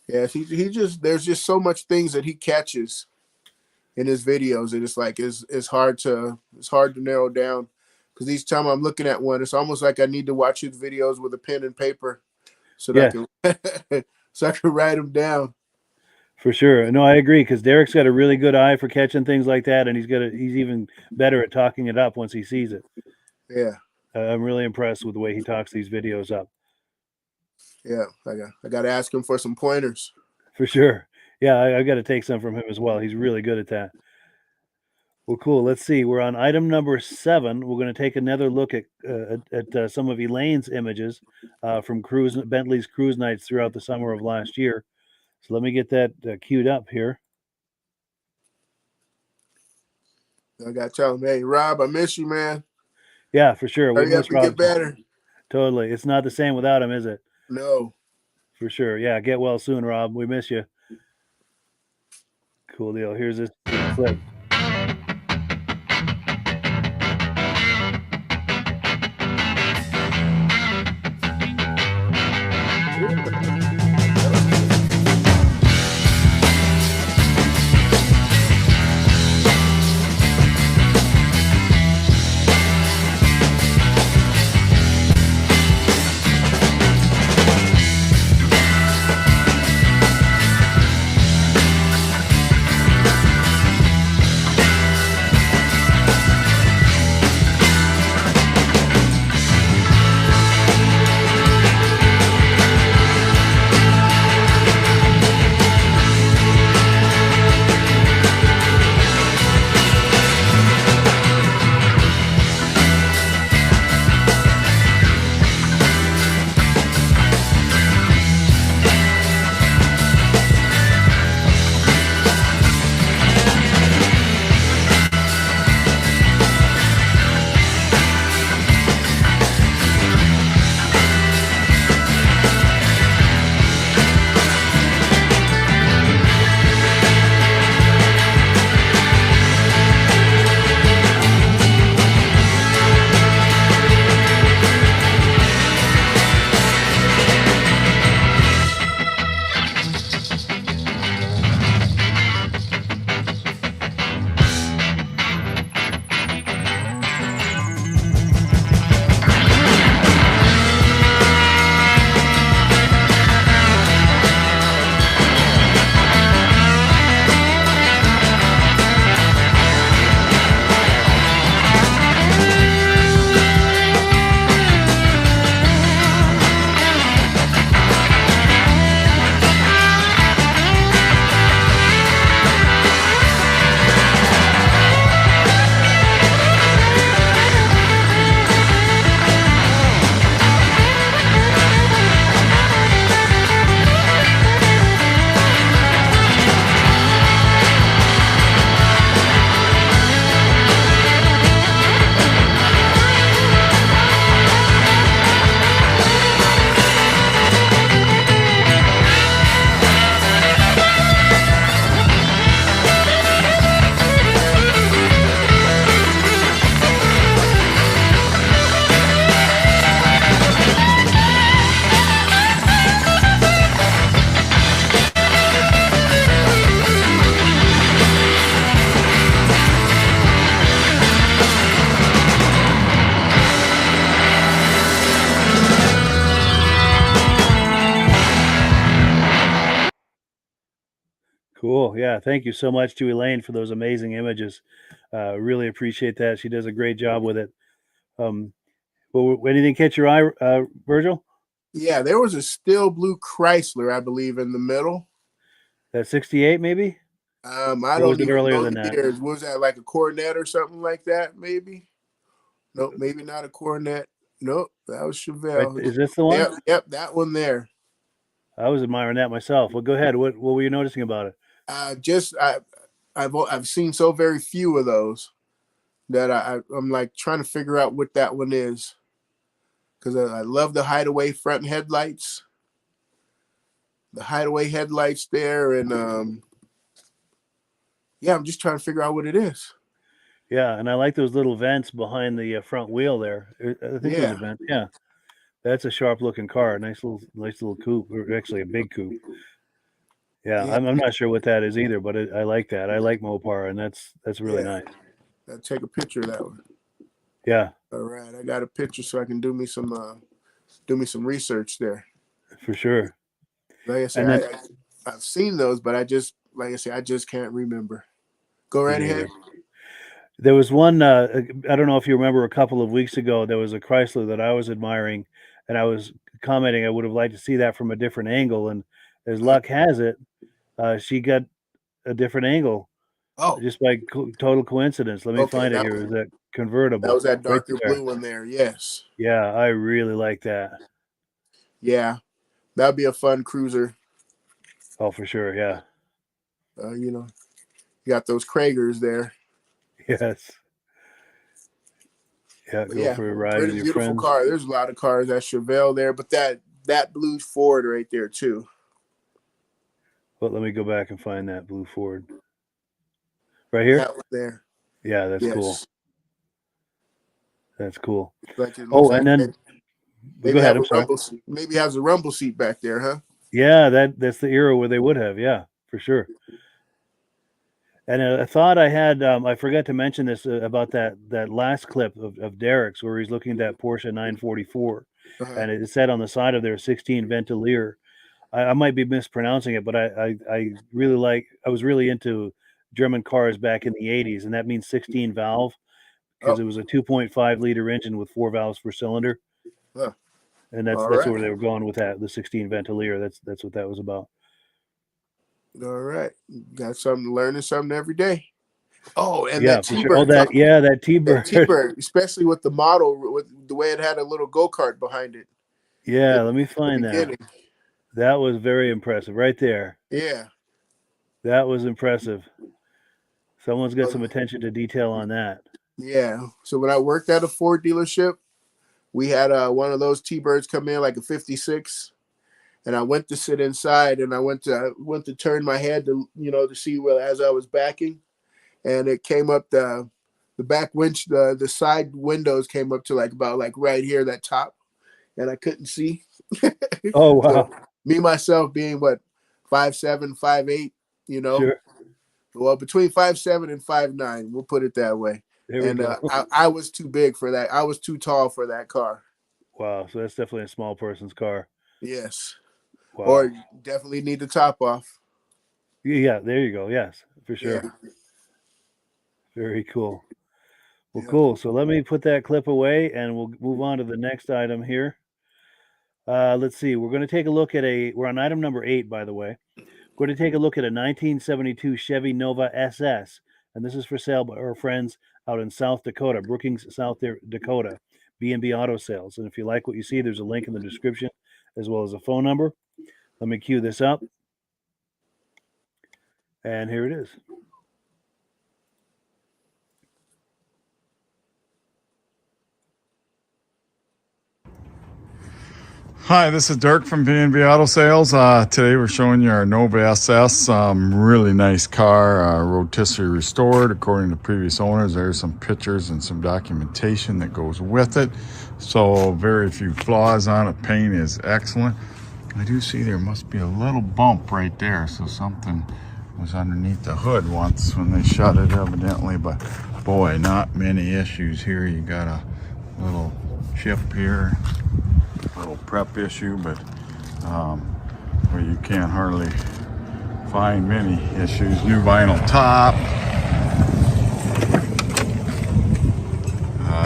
Yeah, there's just so much things that he catches in his videos, and it's like it's hard to narrow down because each time I'm looking at one, it's almost like I need to watch his videos with a pen and paper so that I can write them down. For sure. No, I agree because Derek's got a really good eye for catching things like that, and he's even better at talking it up once he sees it. Yeah. I'm really impressed with the way he talks these videos up. Yeah, I got to ask him for some pointers. For sure. Yeah, I got to take some from him as well. He's really good at that. Well, cool. Let's see. We're on item number 7. We're going to take another look at some of Elaine's images from Bentley's cruise nights throughout the summer of last year. So let me get that queued up here. I got to tell him, hey, Rob, I miss you, man. Yeah, for sure. We Hurry up miss and Rob. get better. Totally. It's not the same without him, is it? No. For sure. Yeah, get well soon, Rob. We miss you. Cool deal. Here's this clip. Cool. Yeah. Thank you so much to Elaine for those amazing images. Really appreciate that. She does a great job with it. Well, anything catch your eye, Virgil? Yeah, there was a steel blue Chrysler, I believe, in the middle. That 68, maybe? I Or don't was it even earlier know than the that? years. Was that like a Coronet or something like that? Maybe. Nope, maybe not a Coronet. Nope, that was Chevelle. Is this the one? Yep, that one there. I was admiring that myself. Well, go ahead. What were you noticing about it? I've seen so very few of those that I'm like trying to figure out what that one is, because I love the Hideaway front headlights, there, and yeah, I'm just trying to figure out what it is. Yeah, and I like those little vents behind the front wheel there. I think those are vents. Yeah, that's a sharp looking car. Nice little coupe, or actually a big coupe. Yeah, Yeah. I'm not sure what that is either, but I like that. I like Mopar, and that's really nice. I'll take a picture of that one. Yeah. All right, I got a picture so I can do me some research there. For sure. Like I said, I've seen those, but I just can't remember. Go right ahead. There was one, I don't know if you remember, a couple of weeks ago, there was a Chrysler that I was admiring, and I was commenting I would have liked to see that from a different angle, and as luck has it, she got a different angle. Oh, Just by total coincidence. Let me okay, find it here. Is that convertible? that was that right darker there. blue one there. Yes. Yeah, I really like that. Yeah, that'd be a fun cruiser. Oh, for sure. Yeah. You know, you got those Kragers there. Yes. Yeah, But go yeah, for a ride pretty with your beautiful friends. car. There's a lot of cars at Chevelle there, but that blue Ford right there too. But let me go back and find that blue Ford. Right here? That one there. Yeah, that's cool. Yes. That's cool. Like it Oh, looks and like then maybe go ahead. have I'm a sorry. rumble. Maybe has a rumble seat back there, huh? Yeah, that's the era where they would have. Yeah, for sure. And I thought I had, I forgot to mention this about that last clip of Derek's where he's looking at that Porsche 944. And it said on the side of there 16 Ventilier. I might be mispronouncing it, but I was really into German cars back in the 80s, and that means 16 valve because it was a 2.5 liter engine with 4 valves per cylinder. And that's where they were going with that, the 16 Ventilier. That's what that was about. All right. Got something, learning something every day. Oh, and yeah, that for T-Bird. Sure. Oh, that T-Bird. That T-Bird, especially with the model, with the way it had a little go-kart behind it. Yeah, let me find that. That was very impressive right there. Yeah. That was impressive. Someone's got some attention to detail on that. Yeah. So when I worked at a Ford dealership, we had one of those T-Birds come in, like a 56. And I went to sit inside, and I went to turn my head to see as I was backing, and it came up the back winch, the side windows came up to about right here, that top, and I couldn't see. Oh wow! So, me myself being 5'7", 5'8", Sure. Well, between 5'7" and 5'9", we'll put it that way. There we go. I was too big for that. I was too tall for that car. Wow, so that's definitely a small person's car. Yes. Wow. Or you definitely need the top off. Yeah, there you go. Yes, for sure. Yeah. Very cool. Well, cool. So let me put that clip away, and we'll move on to the next item here. Let's see. We're going to take a look at we're on item number 8, by the way. We're going to take a look at a 1972 Chevy Nova SS, and this is for sale by our friends out in South Dakota, Brookings, South Dakota, B&B Auto Sales. And if you like what you see, there's a link in the description as well as a phone number. Let me cue this up. And here it is. Hi, this is Dirk from B&B Auto Sales. Today we're showing you our Nova SS. Really nice car, rotisserie restored according to previous owners. There's some pictures and some documentation that goes with it. So very few flaws on it. Paint is excellent. I do see there must be a little bump right there. So something was underneath the hood once when they shut it evidently. But boy, not many issues here. You got a little chip here. Little prep issue, but where you can't hardly find many issues. New vinyl top.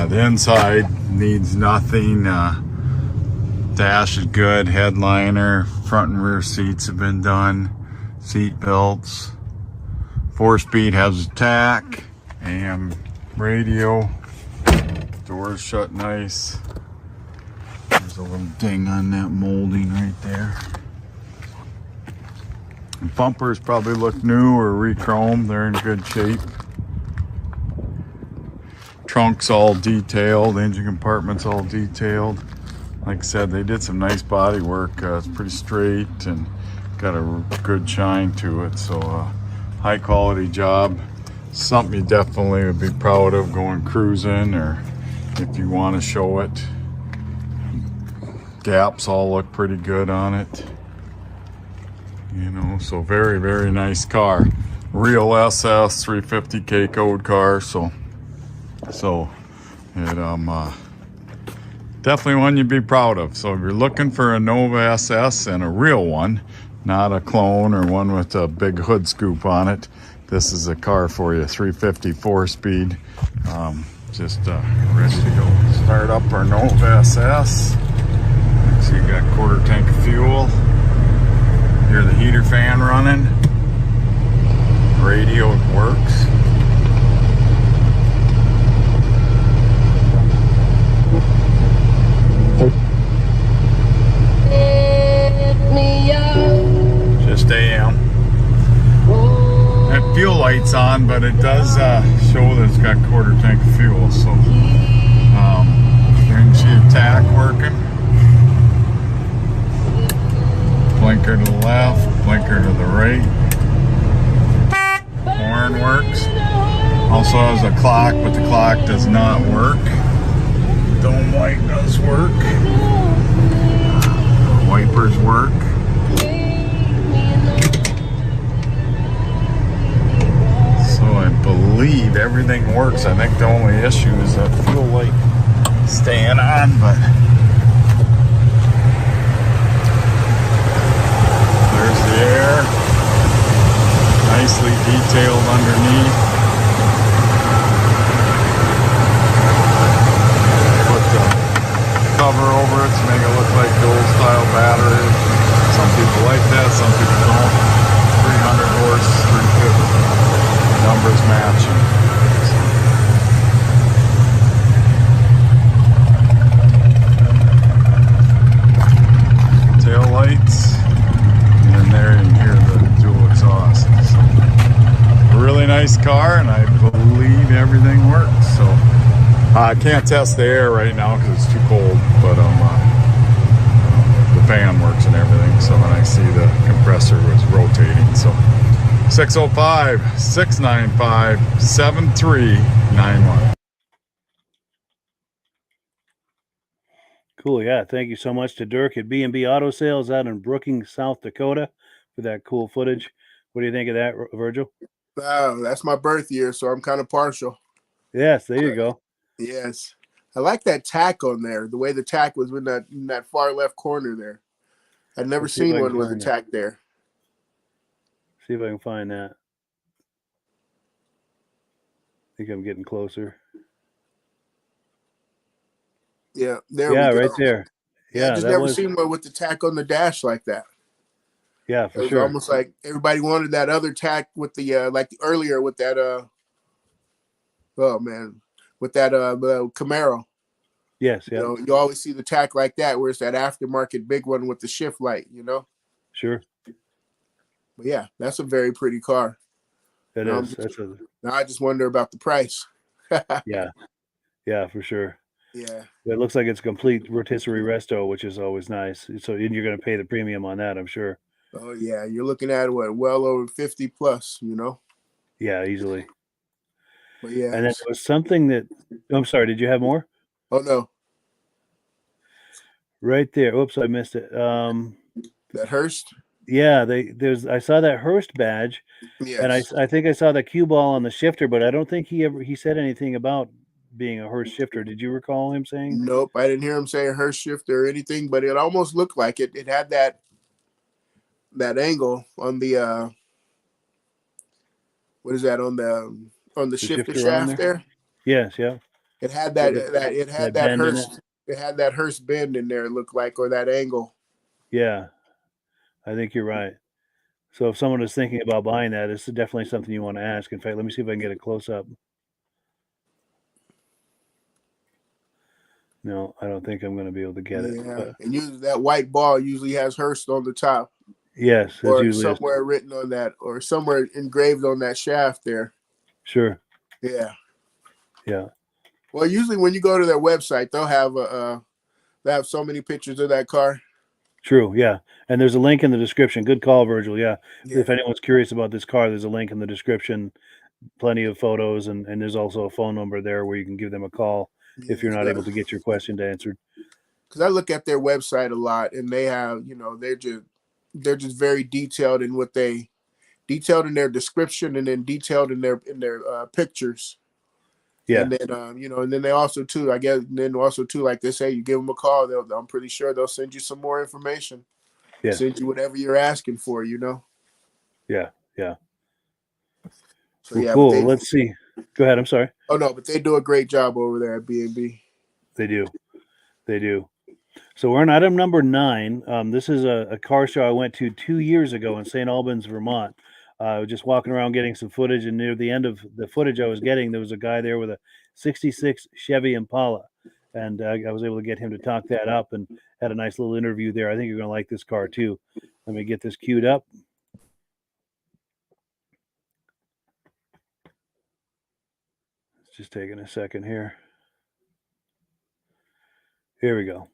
The inside needs nothing. Dash is good. Headliner, front and rear seats have been done. Seat belts. 4-speed has a tack. AM radio. Doors shut nice. There's a little ding on that molding right there. The bumpers probably look new or re-chromed. They're in good shape. Trunk's all detailed. Engine compartment's all detailed. Like I said, they did some nice body work. It's pretty straight and got a good shine to it. So high quality job. Something you definitely would be proud of going cruising, or if you want to show it. Gaps all look pretty good on it, so very, very nice car. Real SS 350K code car, so it definitely one you'd be proud of. So if you're looking for a Nova SS and a real one, not a clone or one with a big hood scoop on it, this is a car for you. 350 4-speed, just ready to go. Start up our Nova SS. So you got quarter tank of fuel. Hear the heater fan running. Radio works. Just AM. That fuel light's on, but it does show that it's got quarter tank of fuel. So you can see the tach working. Blinker to the left, blinker to the right. Horn works. Also has a clock, but the clock does not work. Dome light does work. Wipers work. So I believe everything works. I think the only issue is that fuel light staying on, but there's the air. Nicely detailed underneath. Put the cover over it to make it look like the old style battery. Some people like that, some people don't. 300 horse, 350. Numbers matching. Tail lights. And there you can hear the dual exhaust. So, a really nice car, and I believe everything works. So I can't test the air right now because it's too cold, but the fan works and everything. So when I see the compressor was rotating, so 605-695-7391. Cool. Yeah. Thank you so much to Dirk at B&B Auto Sales out in Brookings, South Dakota for that cool footage. What do you think of that, Virgil? That's my birth year, so I'm kind of partial. Yes. There you go. Yes. I like that tack on there. The way the tack was in that far left corner there. I'd never seen one with a tack there. See if I can find that. I think I'm getting closer. Yeah, there we go. Yeah, right there. Yeah, I just never seen one with the tack on the dash like that. Yeah, for it was sure. Almost like everybody wanted that other tack with the like earlier with that with that Camaro. Yes, yeah. You always see the tack like that, where it's that aftermarket big one with the shift light. Sure. But yeah, that's a very pretty car. It is. Now I just wonder about the price. Yeah, for sure. Yeah. It looks like it's complete rotisserie resto, which is always nice. So you're going to pay the premium on that, I'm sure. Oh yeah, you're looking at what, well over 50 plus, Yeah, easily. But yeah. And then there was something that I'm sorry, did you have more? Oh no. Right there. Oops, I missed it. That Hearst? Yeah, I saw that Hearst badge. Yes. And I think I saw the cue ball on the shifter, but I don't think he said anything about being a Hearst shifter. Did you recall him saying? Nope, I didn't hear him say a Hearst shifter or anything, but it almost looked like it. It had that angle on the what is that on the shifter shaft there? Yes, yeah. It had that Hearst. It had that Hearst bend in there. It looked like, or that angle. Yeah, I think you're right. So if someone is thinking about buying that, this is definitely something you want to ask. In fact, let me see if I can get a close up. No, I don't think I'm going to be able to get it. Yeah, and usually that white ball usually has Hearst on the top. Yes, or somewhere written on that, or somewhere engraved on that shaft there. Sure. Yeah. Yeah. Well, usually when you go to their website, they'll have so many pictures of that car. True. Yeah, and there's a link in the description. Good call, Virgil. Yeah. If anyone's curious about this car, there's a link in the description. Plenty of photos, and there's also a phone number there where you can give them a call if you're not able to get your question answered. Because I look at their website a lot, and they have, they're just very detailed in detailed in their description, and then detailed in their pictures. Yeah. And then and then they also too, like they say, you give them a call, I'm pretty sure they'll send you some more information. Yeah. Send you whatever you're asking for, Yeah. Yeah. So well, cool. Let's see. Go ahead. I'm sorry. Oh no, but they do a great job over there at B&B. They do. So we're on item number 9. This is a car show I went to 2 years ago in St. Albans, Vermont. I was just walking around getting some footage, and near the end of the footage I was getting, there was a guy there with a 66 Chevy Impala. And I was able to get him to talk that up and had a nice little interview there. I think you're going to like this car too. Let me get this queued up. It's just taking a second here. Here we go.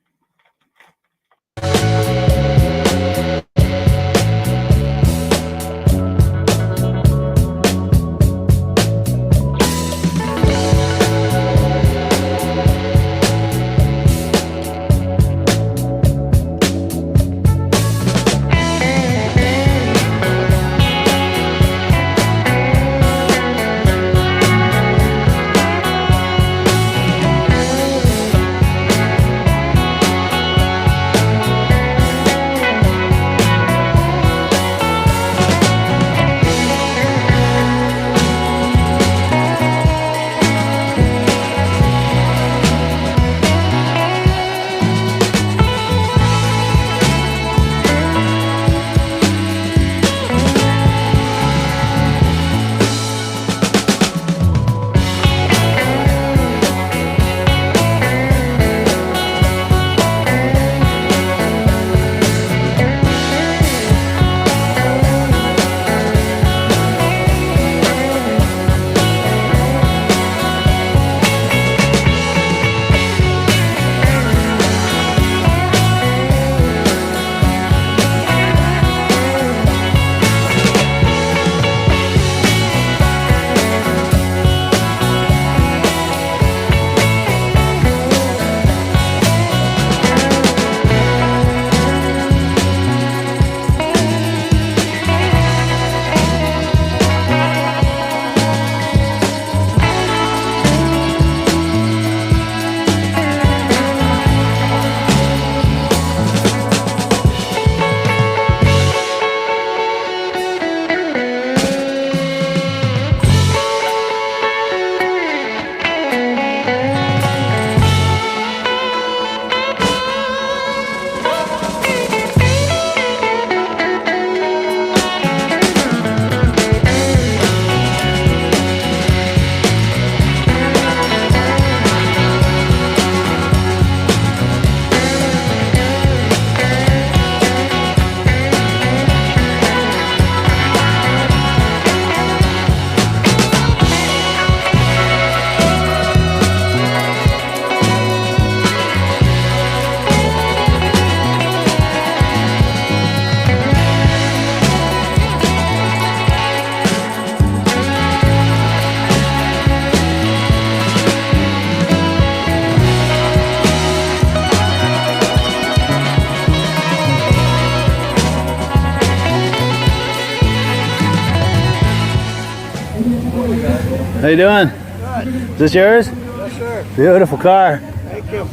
How you doing? Good. Is this yours? Yes, sir. Beautiful car. Thank you.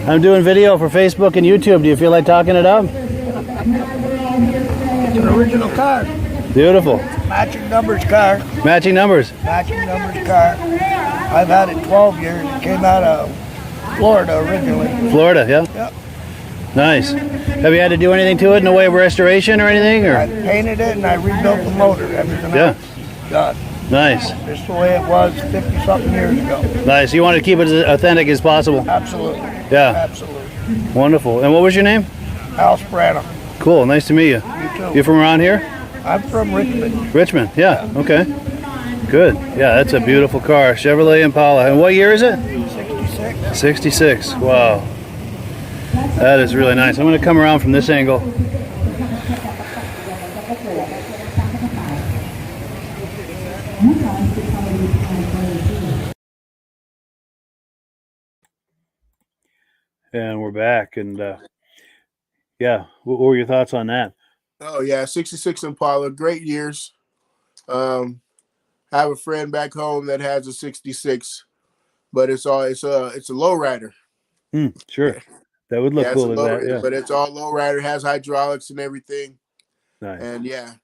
I'm doing video for Facebook and YouTube. Do you feel like talking it up? It's an original car. Beautiful. Matching numbers car. Matching numbers. Matching numbers car. I've had it 12 years. It came out of Florida originally. Florida, yeah? Yep. Nice. Have you had to do anything to it in the way of restoration or anything? I Or painted it and I rebuilt the motor. Everything Yeah. else done. Nice. Just the way it was 50-something years ago. Nice. You want to keep it as authentic as possible. Absolutely. Yeah. Absolutely. Wonderful. And what was your name? Al Sprano. Cool. Nice to meet you. You too. You from around here? I'm from Richmond. Richmond. Yeah. Okay. Good. Yeah, that's a beautiful car. Chevrolet Impala. And what year is it? 66. 66. Wow. That is really nice. I'm going to come around from this angle. And we're back. And yeah, what were your thoughts on that? Oh yeah, 66 Impala, great years. I have a friend back home that has a 66, but it's a lowrider. Sure. That would look Yeah, cool as that. Yeah. but it's all lowrider, has hydraulics and everything. Nice. And yeah,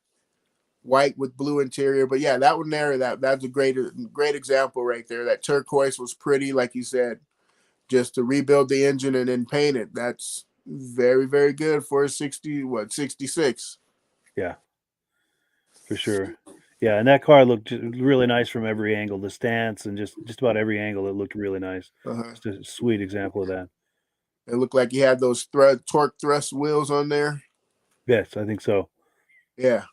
white with blue interior. But yeah, that one there, that's a great example right there. That turquoise was pretty, like you said. just to rebuild the engine and then paint it. That's very, very good for a 66. Yeah, for sure. Yeah, and that car looked really nice from every angle. The stance and just about every angle, it looked really nice. Just a sweet example of that. It looked like he had those torque thrust wheels on there. Yes, I think so. Yeah,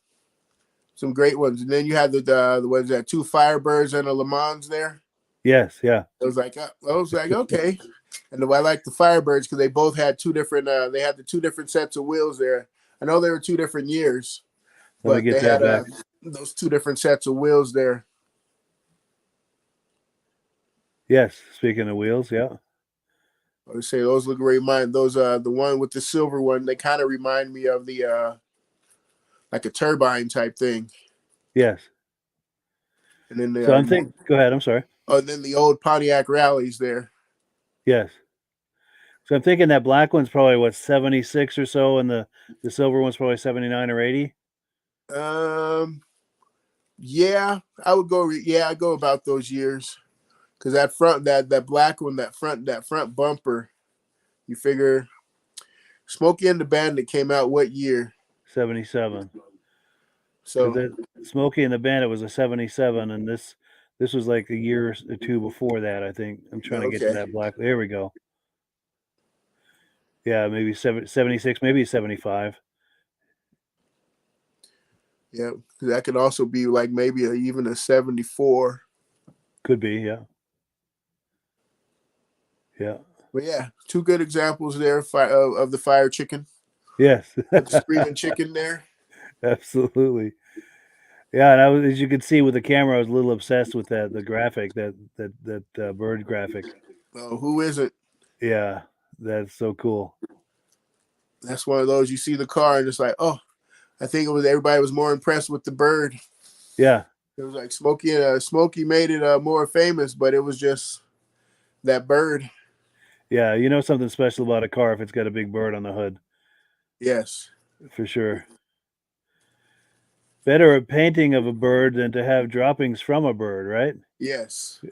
some great ones. And then you had the what is that, 2 Firebirds and a Le Mans there. Yes, yeah. I was like, okay. And I like the Firebirds because they both had 2 different. They had the 2 different sets of wheels there. I know they were 2 different years, Let me but get they that had back. those 2 different sets of wheels there. Yes, speaking of wheels, yeah. I would say those look the one with the silver one. They kind of remind me of the like a turbine type thing. Yes. And then So I'm thinking. Go ahead. I'm sorry. Oh, and then the old Pontiac rallies there. Yes. So I'm thinking that black one's probably what, 76 or so, and the silver one's probably 79 or 80. Yeah, I would go. Yeah, I go about those years, because that black one, that front bumper, you figure Smokey and the Bandit came out what year? 77. So the Smokey and the Bandit was a 77, and this was like a year or 2 before that, I think. I'm trying to get to that black. There we go. Yeah, maybe 76, maybe 75. yeah, that could also be like maybe even a 74. Could be, yeah. Yeah. But yeah, 2 good examples there of the fire chicken. Yes. With the screaming chicken there. Absolutely. Yeah, and I was, as you could see with the camera, I was a little obsessed with the graphic, that bird graphic. Oh, who isn't? Yeah, that's so cool. That's one of those, you see the car and it's like, oh, I think everybody was more impressed with the bird. Yeah. It was like Smokey made it more famous, but it was just that bird. Yeah, you know something special about a car if it's got a big bird on the hood. Yes. For sure. Better a painting of a bird than to have droppings from a bird, right? Yes. So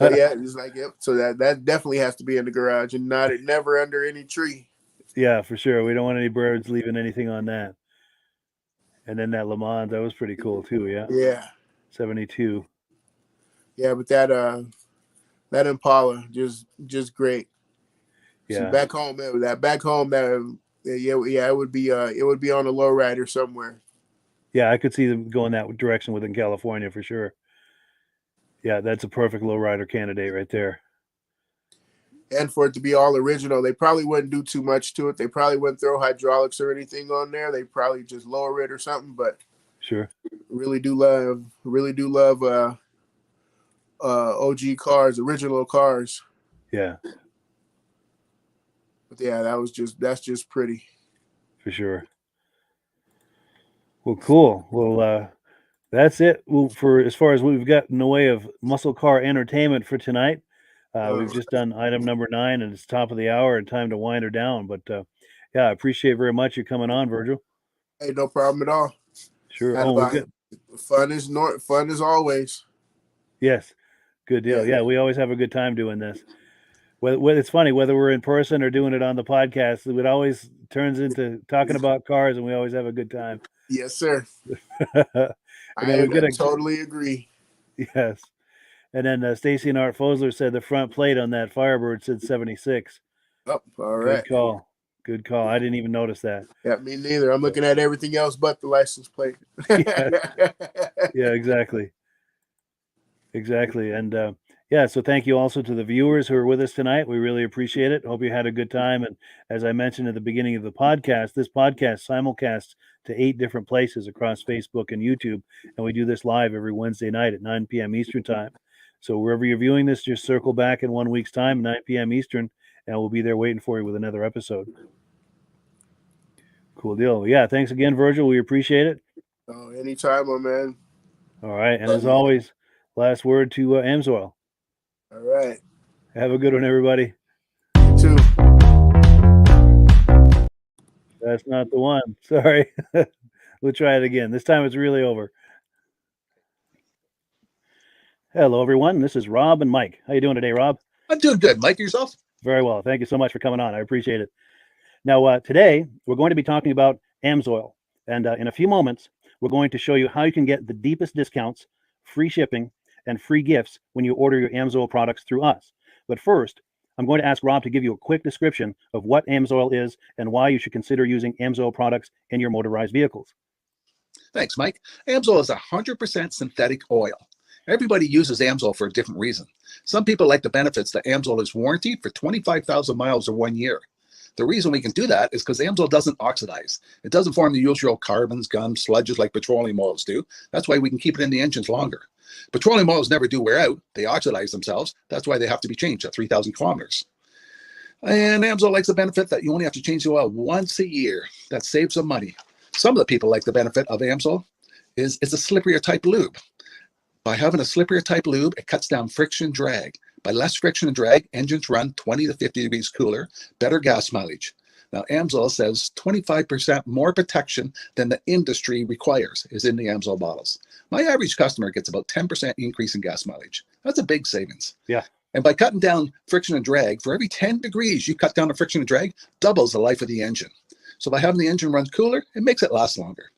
yeah, it's like, yep. So that definitely has to be in the garage and never under any tree. Yeah, for sure. We don't want any birds leaving anything on that. And then that Le Mans, that was pretty cool too, yeah. Yeah. 72. Yeah, but that Impala just great. Yeah. See, back home, it would be on a lowrider somewhere. Yeah, I could see them going that direction within California for sure. Yeah, that's a perfect lowrider candidate right there. And for it to be all original, they probably wouldn't do too much to it. They probably wouldn't throw hydraulics or anything on there. They probably just lower it or something. But sure, really do love OG cars, original cars. Yeah. But yeah, that's just pretty. For sure. Well, cool. Well, that's it for as far as we've got in the way of muscle car entertainment for tonight. We've just done item number 9, and it's top of the hour and time to wind her down. But yeah, I appreciate very much you coming on, Virgil. Hey, no problem at all. Sure. We're good. Fun as always. Yes. Good deal. Yeah, we always have a good time doing this. It's funny, whether we're in person or doing it on the podcast, it always turns into talking about cars, and we always have a good time. Yes, sir. I totally agree. Yes. And then Stacy and Art Fosler said the front plate on that Firebird said 76. Oh, all right. Good call. I didn't even notice that. Yeah, me neither. I'm looking at everything else but the license plate. Yeah, exactly. Exactly. And yeah, so thank you also to the viewers who are with us tonight. We really appreciate it. Hope you had a good time. And as I mentioned at the beginning of the podcast, this podcast simulcasts to 8 different places across Facebook and YouTube. And we do this live every Wednesday night at 9 p.m. Eastern time. So wherever you're viewing this, just circle back in 1 week's time, 9 p.m. Eastern, and we'll be there waiting for you with another episode. Cool deal. Yeah, thanks again, Virgil. We appreciate it. Oh, anytime, my man. All right. And as always, last word to Amsoil. All right. Have a good one, everybody. You too. That's not the one. Sorry. We'll try it again. This time it's really over. Hello, everyone. This is Rob and Mike. How you doing today, Rob? I'm doing good. Mike, yourself? Very well. Thank you so much for coming on. I appreciate it. Now, today we're going to be talking about AMSOIL. And in a few moments, we're going to show you how you can get the deepest discounts, free shipping, and free gifts when you order your AMSOIL products through us. But first, I'm going to ask Rob to give you a quick description of what AMSOIL is and why you should consider using AMSOIL products in your motorized vehicles. Thanks, Mike. AMSOIL is 100% synthetic oil. Everybody uses AMSOIL for a different reason. Some people like the benefits that AMSOIL is warranted for 25,000 miles or 1 year. The reason we can do that is because AMSOIL doesn't oxidize. It doesn't form the usual carbons, gums, sludges like petroleum oils do. That's why we can keep it in the engines longer. Petroleum oils never do wear out. They oxidize themselves. That's why they have to be changed at 3,000 kilometers. And AMSOIL likes the benefit that you only have to change the oil once a year. That saves some money. Some of the people like the benefit of AMSOIL is it's a slipperier type lube. By having a slipperier type lube, it cuts down friction and drag. By less friction and drag, engines run 20 to 50 degrees cooler, better gas mileage. Now, AMSOIL says 25% more protection than the industry requires is in the AMSOIL bottles. My average customer gets about 10% increase in gas mileage. That's a big savings. Yeah. And by cutting down friction and drag, for every 10 degrees you cut down the friction and drag, doubles the life of the engine. So by having the engine run cooler, it makes it last longer.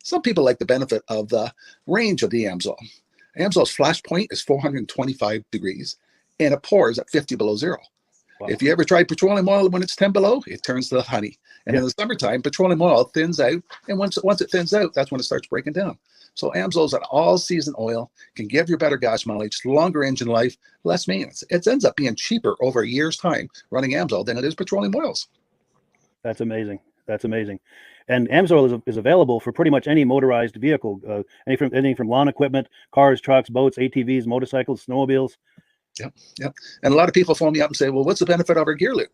Some people like the benefit of the range of the AMSOIL. AMSOIL's flash point is 425 degrees, and it pours at 50 below zero. Wow. If you ever try petroleum oil when it's 10 below, it turns to honey. And in the summertime, petroleum oil thins out, and once it thins out, that's when it starts breaking down. So AMSOIL is an all-season oil, can give you better gas mileage, longer engine life, less maintenance. It ends up being cheaper over a year's time running AMSOIL than it is petroleum oils. That's amazing. That's amazing. And AMSOIL is available for pretty much any motorized vehicle, anything from lawn equipment, cars, trucks, boats, ATVs, motorcycles, snowmobiles. Yep. And a lot of people phone me up and say, well, what's the benefit of our gear lube?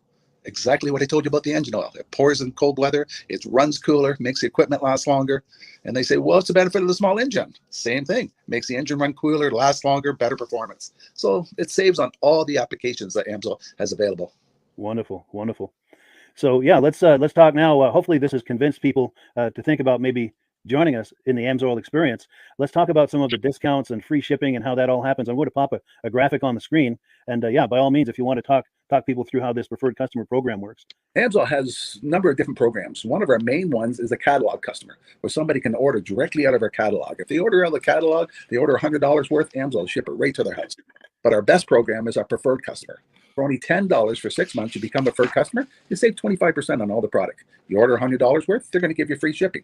Exactly what I told you about the engine oil. It pours in cold weather, it runs cooler, makes the equipment last longer. And they say, well, what's the benefit of the small engine? Same thing. Makes the engine run cooler, last longer, better performance. So it saves on all the applications that AMSOIL has available. Wonderful, wonderful. So yeah, let's talk now. Hopefully this has convinced people to think about maybe joining us in the AMSOIL experience. Let's talk about some of the discounts and free shipping and how that all happens. I'm going to pop a graphic on the screen. And yeah, by all means, if you want to talk people through how this preferred customer program works. AMSOIL has a number of different programs. One of our main ones is a catalog customer, where somebody can order directly out of our catalog. If they order out of the catalog, they order $100 worth, AMSOIL will ship it right to their house. But our best program is our preferred customer. For only $10 for 6 months, you become a preferred customer. You save 25% on all the product. You order $100 worth, they're going to give you free shipping.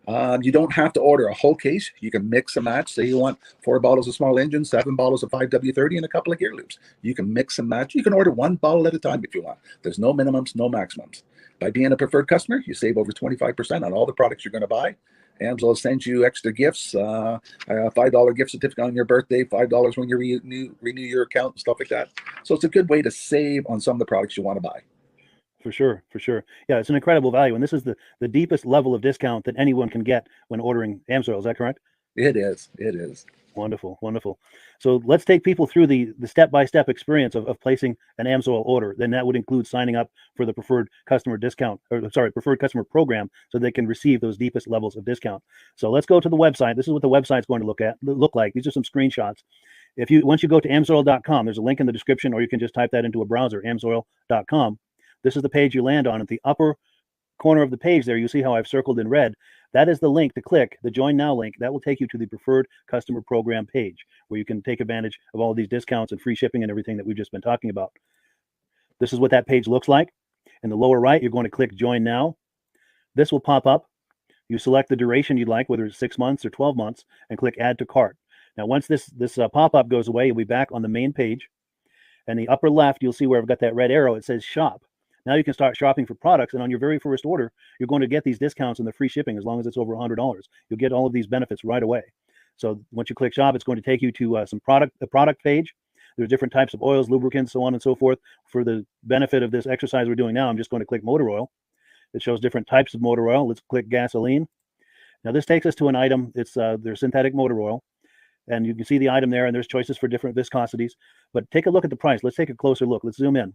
You don't have to order a whole case. You can mix and match. Say you want 4 bottles of small engine, 7 bottles of 5W30, and a couple of gear loops. You can mix and match. You can order 1 bottle at a time if you want. There's no minimums, no maximums. By being a preferred customer, you save over 25% on all the products you're going to buy. AMSOIL sends you extra gifts, $5 gift certificate on your birthday, $5 when you renew your account, and stuff like that. So it's a good way to save on some of the products you want to buy. For sure, for sure. Yeah, it's an incredible value. And this is the deepest level of discount that anyone can get when ordering AMSOIL. Is that correct? It is. It is. Wonderful, wonderful. So let's take people through the step-by-step experience of placing an AMSOIL order. Then that would include signing up for the preferred customer preferred customer program, so they can receive those deepest levels of discount. So let's go to the website. This is what the website's going to look like. These are some screenshots. Once you go to amsoil.com, there's a link in the description, or you can just type that into a browser, amsoil.com. This is the page you land on. At the upper corner of the page there, you see how I've circled in red. That is the link to click, the Join Now link. That will take you to the Preferred Customer Program page, where you can take advantage of all of these discounts and free shipping and everything that we've just been talking about. This is what that page looks like. In the lower right, you're going to click Join Now. This will pop up. You select the duration you'd like, whether it's 6 months or 12 months, and click Add to Cart. Now, once this pop-up goes away, you'll be back on the main page. And the upper left, you'll see where I've got that red arrow. It says Shop. Now you can start shopping for products, and on your very first order, you're going to get these discounts and the free shipping as long as it's over $100. You'll get all of these benefits right away. So once you click Shop, it's going to take you to a product page. There's different types of oils, lubricants, so on and so forth. For the benefit of this exercise we're doing now, I'm just going to click motor oil. It shows different types of motor oil. Let's click gasoline. Now this takes us to an item. It's their synthetic motor oil. And you can see the item there, and there's choices for different viscosities. But take a look at the price. Let's take a closer look. Let's zoom in.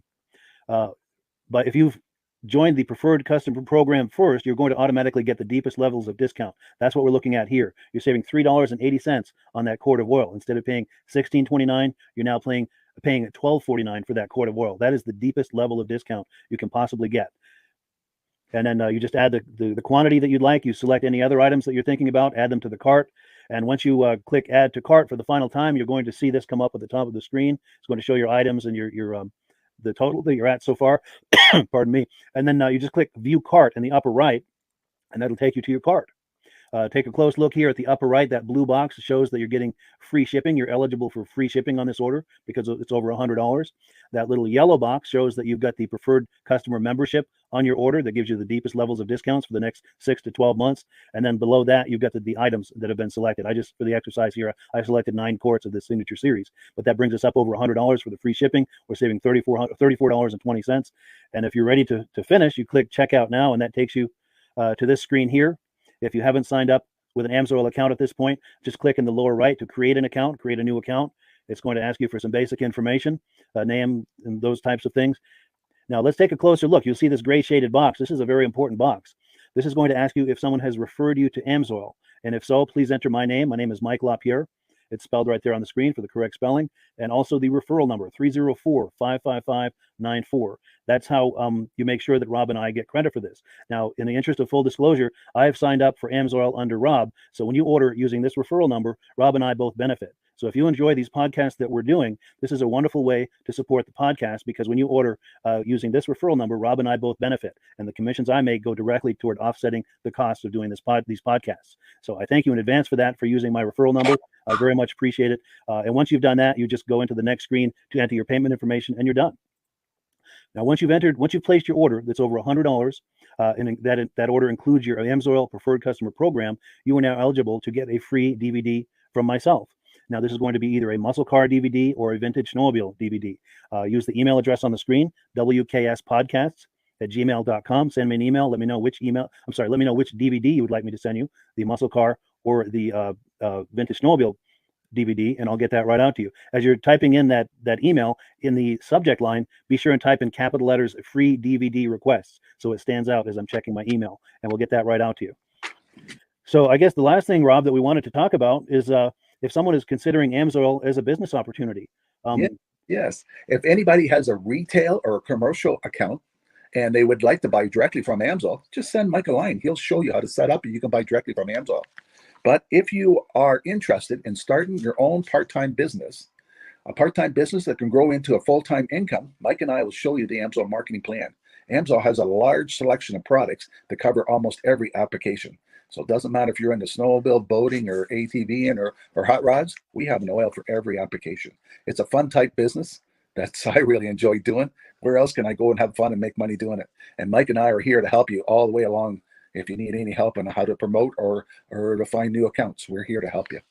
But if you've joined the Preferred Customer Program first, you're going to automatically get the deepest levels of discount. That's what we're looking at here. You're saving $3.80 on that quart of oil. Instead of paying $16.29, you're now paying paying at $12.49 for that quart of oil. That is the deepest level of discount you can possibly get. And then you just add the quantity that you'd like. You select any other items that you're thinking about, add them to the cart. And once you click add to cart for the final time, you're going to see this come up at the top of the screen. It's going to show your items and your the total that you're at so far. Pardon me. And then you just click view cart in the upper right, and that'll take you to your cart. Take a close look here at the upper right. That blue box shows that you're getting free shipping. You're eligible for free shipping on this order because it's over $100. That little yellow box shows that you've got the preferred customer membership on your order that gives you the deepest levels of discounts for the next 6 to 12 months. And then below that, you've got the items that have been selected. For the exercise here, I selected 9 quarts of the Signature Series, but that brings us up over $100 for the free shipping. We're saving $34.20. And if you're ready to finish, you click checkout now, and that takes you to this screen here. If you haven't signed up with an AMSOIL account at this point, just click in the lower right to create an account, create a new account. It's going to ask you for some basic information, name, and those types of things. Now let's take a closer look. You'll see this gray shaded box. This is a very important box. This is going to ask you if someone has referred you to AMSOIL. And if so, please enter my name. My name is Mike LaPierre. It's spelled right there on the screen for the correct spelling. And also the referral number, 304-555-94. That's how you make sure that Rob and I get credit for this. Now, in the interest of full disclosure, I have signed up for AMSOIL under Rob. So when you order using this referral number, Rob and I both benefit. So if you enjoy these podcasts that we're doing, this is a wonderful way to support the podcast, because when you order using this referral number, Rob and I both benefit. And the commissions I make go directly toward offsetting the cost of doing these podcasts. So I thank you in advance for that, for using my referral number. I very much appreciate it. And once you've done that, you just go into the next screen to enter your payment information, and you're done. Now, once you've placed your order that's over $100, and that order includes your AMSOIL Preferred Customer Program, you are now eligible to get a free DVD from myself. Now, this is going to be either a muscle car DVD or a vintage snowmobile DVD. Use the email address on the screen, wkspodcasts@gmail.com. Send me an email. Let me know which DVD you would like me to send you, the muscle car or the vintage snowmobile DVD, and I'll get that right out to you. As you're typing in that email, in the subject line, be sure and type in capital letters free DVD requests, so it stands out as I'm checking my email, and we'll get that right out to you. So I guess the last thing, Rob, that we wanted to talk about is if someone is considering AMSOIL as a business opportunity. Yes. If anybody has a retail or a commercial account and they would like to buy directly from AMSOIL, just send Mike a line. He'll show you how to set up, and you can buy directly from AMSOIL. But if you are interested in starting your own part-time business, a part-time business that can grow into a full-time income, Mike and I will show you the AMSOIL marketing plan. AMSOIL has a large selection of products that cover almost every application. So it doesn't matter if you're into snowmobile, boating, or ATVing or hot rods, we have an oil for every application. It's a fun type business that I really enjoy doing. Where else can I go and have fun and make money doing it? And Mike and I are here to help you all the way along. If you need any help on how to promote or to find new accounts, we're here to help you.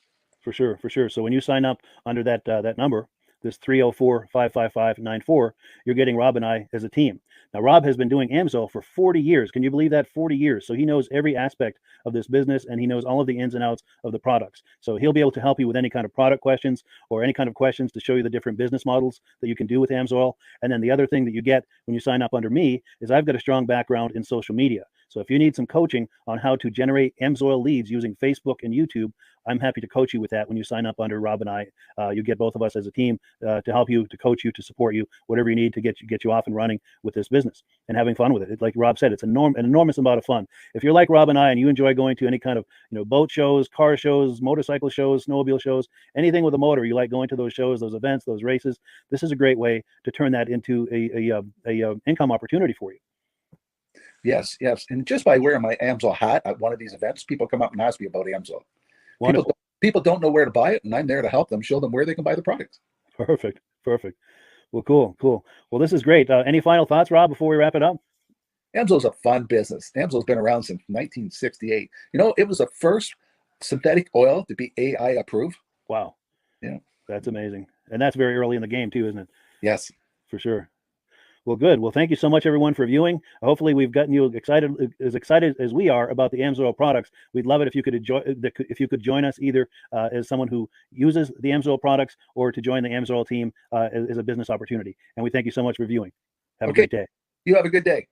For sure. So when you sign up under that number, this 304-555-94, you're getting Rob and I as a team. Now, Rob has been doing AMSOIL for 40 years. Can you believe that? 40 years. So he knows every aspect of this business, and he knows all of the ins and outs of the products. So he'll be able to help you with any kind of product questions or any kind of questions to show you the different business models that you can do with AMSOIL. And then the other thing that you get when you sign up under me is I've got a strong background in social media. So if you need some coaching on how to generate AMSOIL leads using Facebook and YouTube, I'm happy to coach you with that when you sign up under Rob and I. You get both of us as a team to help you, to coach you, to support you, whatever you need to get you off and running with this business and having fun with it. Like Rob said, it's an enormous amount of fun. If you're like Rob and I and you enjoy going to any kind of boat shows, car shows, motorcycle shows, snowmobile shows, anything with a motor, you like going to those shows, those events, those races, this is a great way to turn that into a income opportunity for you. Yes. And just by wearing my AMSOIL hat at one of these events, people come up and ask me about AMSOIL. People don't know where to buy it, and I'm there to help them, show them where they can buy the product. Perfect. Well, cool. Well, this is great. Any final thoughts, Rob, before we wrap it up? AMSOIL is a fun business. AMSOIL's been around since 1968. It was the first synthetic oil to be AI approved. Wow. Yeah. That's amazing. And that's very early in the game too, isn't it? Yes. For sure. Well, good. Well, thank you so much, everyone, for viewing. Hopefully, we've gotten you excited as we are about the AMSOIL products. We'd love it if you could join us either as someone who uses the AMSOIL products or to join the AMSOIL team as a business opportunity. And we thank you so much for viewing. Have a great day. You have a good day.